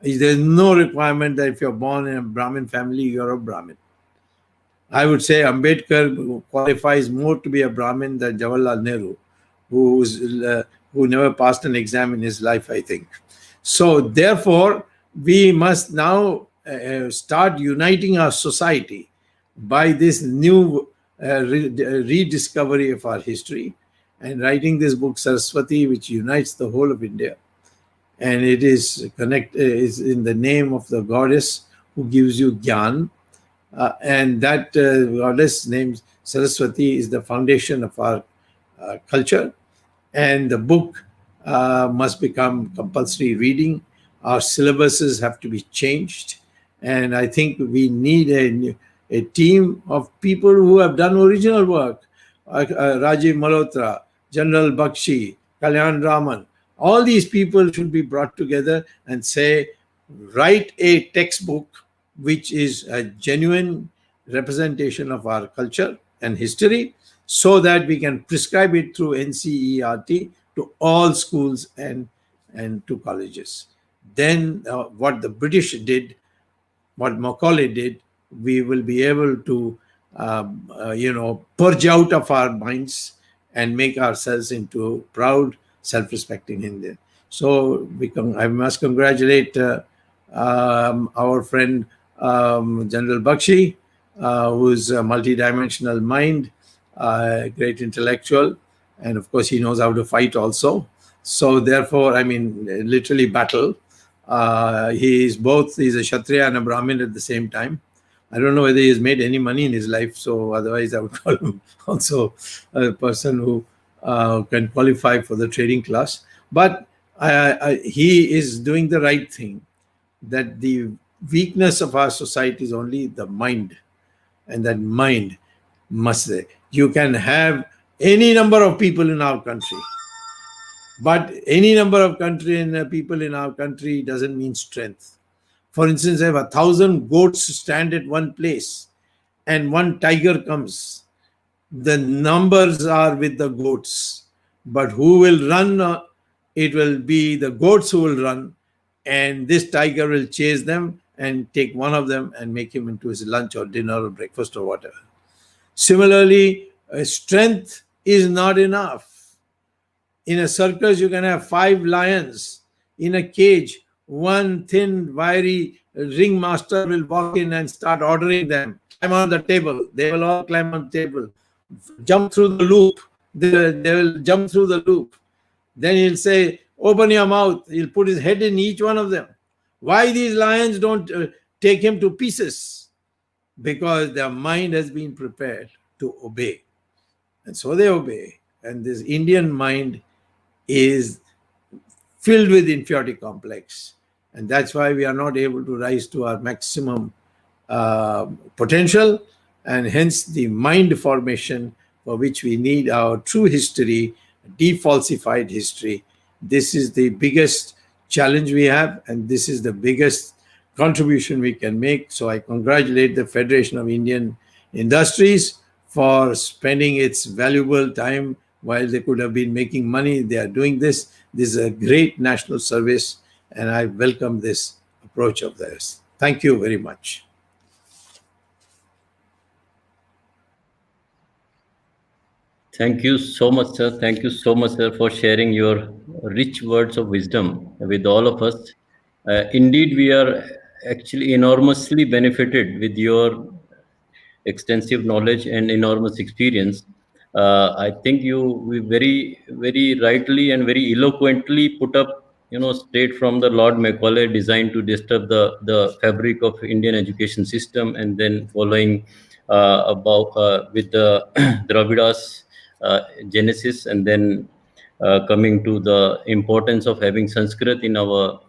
There is no requirement that if you're born in a Brahmin family, you're a Brahmin. I would say Ambedkar qualifies more to be a Brahmin than Jawaharlal Nehru, who never passed an exam in his life, I think. So therefore, we must now start uniting our society by this new rediscovery of our history, and writing this book Saraswati, which unites the whole of India. And it is is in the name of the goddess who gives you Gyan. And that goddess named Saraswati is the foundation of our culture. And the book must become compulsory reading. Our syllabuses have to be changed. And I think we need a team of people who have done original work. Rajiv Malhotra, General Bakshi, Kalyan Raman. All these people should be brought together and say, write a textbook which is a genuine representation of our culture and history, so that we can prescribe it through NCERT to all schools and to colleges. Then what the British did, what Macaulay did, we will be able to purge out of our minds and make ourselves into proud, self-respecting Indian. So I must congratulate our friend General Bakshi, who's a multidimensional mind, great intellectual, and of course he knows how to fight also. So therefore, I mean, literally battle. He's a Kshatriya and a Brahmin at the same time. I don't know whether he has made any money in his life, so otherwise I would call him also a person who can qualify for the trading class. But he is doing the right thing, that the weakness of our society is only the mind, and that mind must. You can have any number of people in our country, but any number of people in our country doesn't mean strength. For instance, if 1,000 goats stand at one place and one tiger comes, the numbers are with the goats, but who will run? It will be the goats who will run, and this tiger will chase them and take one of them and make him into his lunch or dinner or breakfast or whatever. Similarly, strength is not enough. In a circus, you can have 5 lions in a cage. One thin, wiry ringmaster will walk in and start ordering them. Climb on the table. They will all climb on the table. Jump through the loop. They will jump through the loop. Then he'll say, Open your mouth. He'll put his head in each one of them. Why these lions don't take him to pieces? Because their mind has been prepared to obey. And so they obey. And this Indian mind is filled with inferiority complex. And that's why we are not able to rise to our maximum potential. And hence the mind formation for which we need our true history, defalsified history. This is the biggest challenge we have, and this is the biggest contribution we can make. So I congratulate the Federation of Indian Industries for spending its valuable time while they could have been making money. They are doing this. This is a great national service, and I welcome this approach of theirs. Thank you very much. Thank you so much, sir. Thank you so much, sir, for sharing your rich words of wisdom with all of us. Indeed, we are actually enormously benefited with your extensive knowledge and enormous experience. I think we very rightly and very eloquently put up, straight from the Lord Macaulay designed to disturb the fabric of Indian education system, and then following with the Dravidas genesis, and then coming to the importance of having Sanskrit in our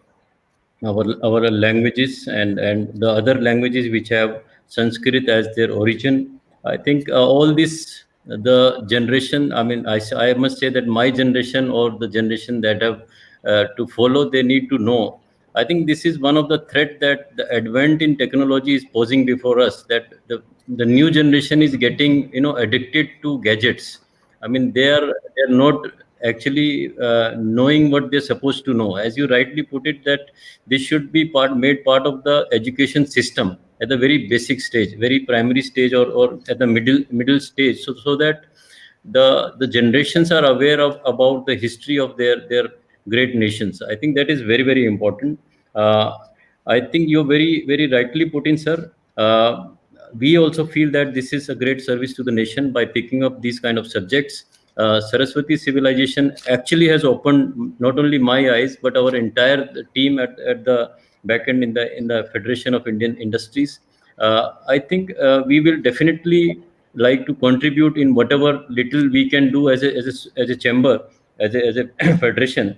languages, and the other languages which have Sanskrit as their origin. I think all this, the generation, I mean, I must say that my generation or the generation that have to follow, they need to know. I think this is one of the threat that the advent in technology is posing before us, that the new generation is getting, addicted to gadgets. I mean, they're not actually knowing what they're supposed to know. As you rightly put it, that this should be made part of the education system at the very basic stage, very primary stage, or at the middle stage, so that the generations are aware about the history of their great nations. I think that is very, very important. I think you very rightly put in, sir. We also feel that this is a great service to the nation by picking up these kind of subjects. Saraswati civilization actually has opened not only my eyes, but our entire team at the back end in the Federation of Indian Industries. I think we will definitely like to contribute in whatever little we can do as a chamber, as a federation,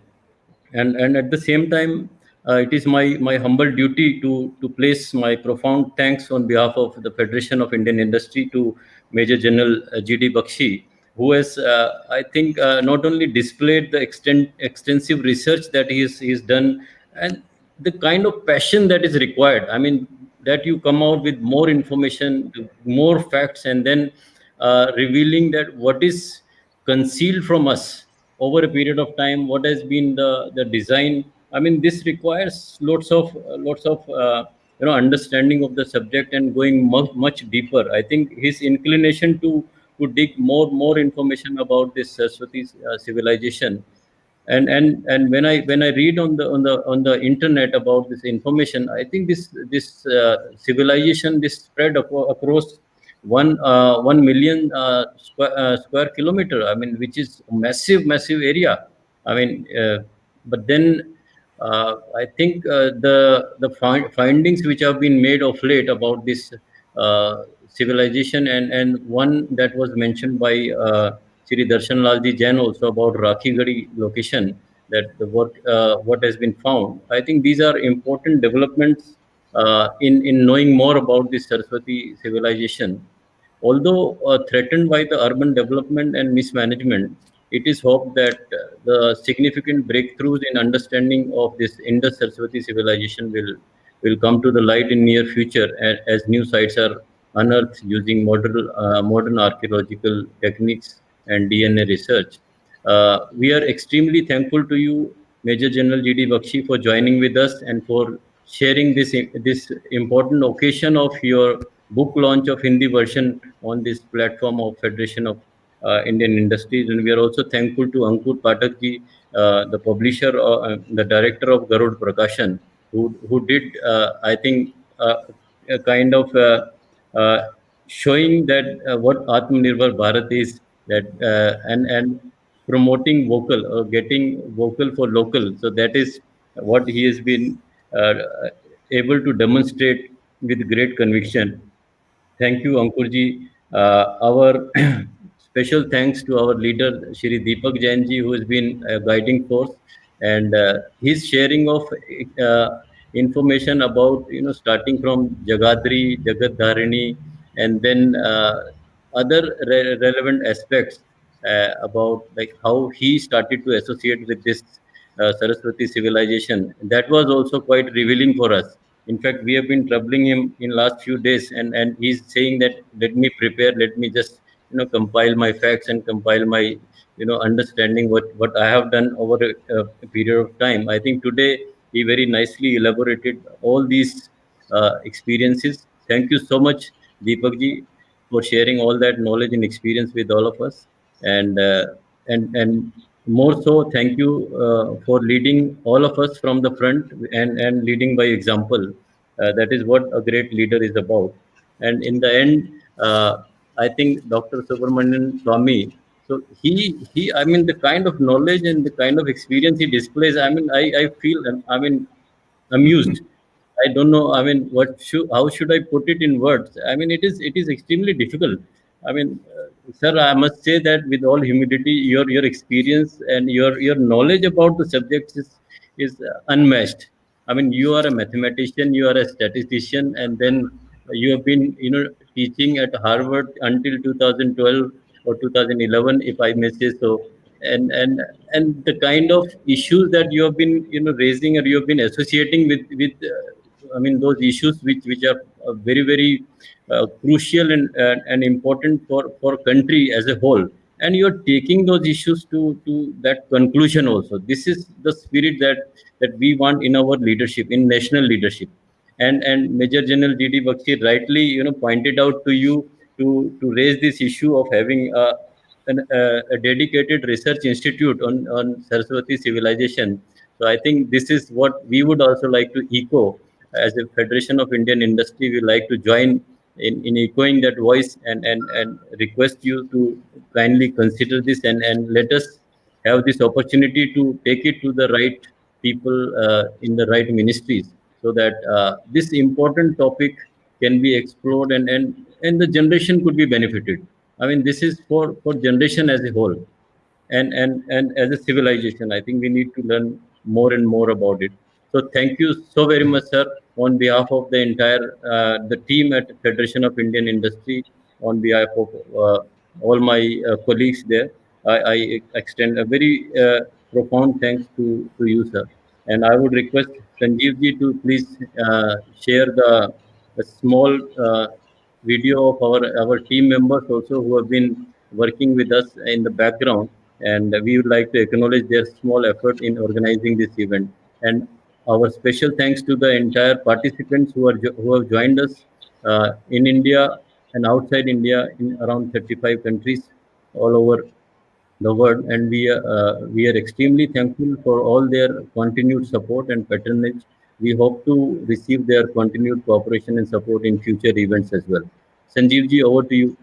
and at the same time, it is my humble duty to place my profound thanks on behalf of the Federation of Indian Industry to Major General G.D. Bakshi, who has, I think, not only displayed the extensive research that he's done, and the kind of passion that is required. I mean, that you come out with more information, more facts, and then revealing that what is concealed from us over a period of time, what has been the design. I mean, this requires lots of understanding of the subject and going much deeper. I think his inclination to dig more information about this Saraswati civilization, and when I read on the internet about this information, I think this civilization, this spread across 1 million square kilometer. I mean, which is a massive area. I mean, but then I think the findings which have been made of late about this civilization, and one that was mentioned by Shri Darshan Lalji Jain also about Rakhigadi location, that what has been found. I think these are important developments in knowing more about this Saraswati civilization. Although threatened by the urban development and mismanagement, it is hoped that the significant breakthroughs in understanding of this Indus-Saraswati civilization will come to the light in near future, as new sites are unearthed using modern archaeological techniques and DNA research. We are extremely thankful to you, Major General G.D. Bakshi, for joining with us and for sharing this important occasion of your book launch of Hindi version on this platform of Federation of Indian Industries. And we are also thankful to Ankur Pathak ji, the publisher, the director of Garud Prakashan, who did, I think, a kind of showing that what Atmanirbhar Bharat is, that and promoting vocal or getting vocal for local. So that is what he has been uh, able to demonstrate with great conviction. Thank you, Ankurji. Our special thanks to our leader, Shri Deepak Jain ji, who has been a guiding force, and his sharing of information about, starting from Jagadri, Jagadharini, and then other relevant aspects about like how he started to associate with this Saraswati civilization. That was also quite revealing for us. In fact, we have been troubling him in last few days, and he's saying that let me prepare, let me just compile my facts and compile my understanding what I have done over a period of time. I think today he very nicely elaborated all these experiences. Thank you so much, Deepak ji, for sharing all that knowledge and experience with all of us, and more so, thank you for leading all of us from the front and leading by example. That is what a great leader is about. And in the end, I think Dr. Subramanian Swami, so I mean, the kind of knowledge and the kind of experience he displays, I mean, I feel, I mean, amused. I don't know. I mean, how should I put it in words? I mean, it is extremely difficult. I mean, sir, I must say that with all humility, your experience and your knowledge about the subjects is unmatched. I mean, you are a mathematician, you are a statistician, and then you have been teaching at Harvard until 2012 or 2011, if I may say so. And the kind of issues that you have been raising, or you have been associating with I mean, those issues which are very crucial and important for country as a whole, and you're taking those issues to that conclusion also. This is the spirit that we want in our leadership, in national leadership. And Major General G.D. Bakshi rightly pointed out to you to raise this issue of having a dedicated research institute on Saraswati civilization. So I think this is what we would also like to echo. As a Federation of Indian Industry, we like to join in echoing that voice, and request you to kindly consider this, and let us have this opportunity to take it to the right people in the right ministries, so that this important topic can be explored, and the generation could be benefited. I mean, this is for generation as a whole, and as a civilization. I think we need to learn more and more about it. So thank you so very much, sir, on behalf of the entire the team at Federation of Indian Industry, on behalf of all my colleagues there. I extend a very profound thanks to you, sir. And I would request Sanjeev ji to please share a small video of our team members also, who have been working with us in the background, and we would like to acknowledge their small effort in organizing this event. And our special thanks to the entire participants who have joined us in India and outside India, in around 35 countries all over the world. And we are extremely thankful for all their continued support and patronage. We hope to receive their continued cooperation and support in future events as well. Sanjeev ji, over to you.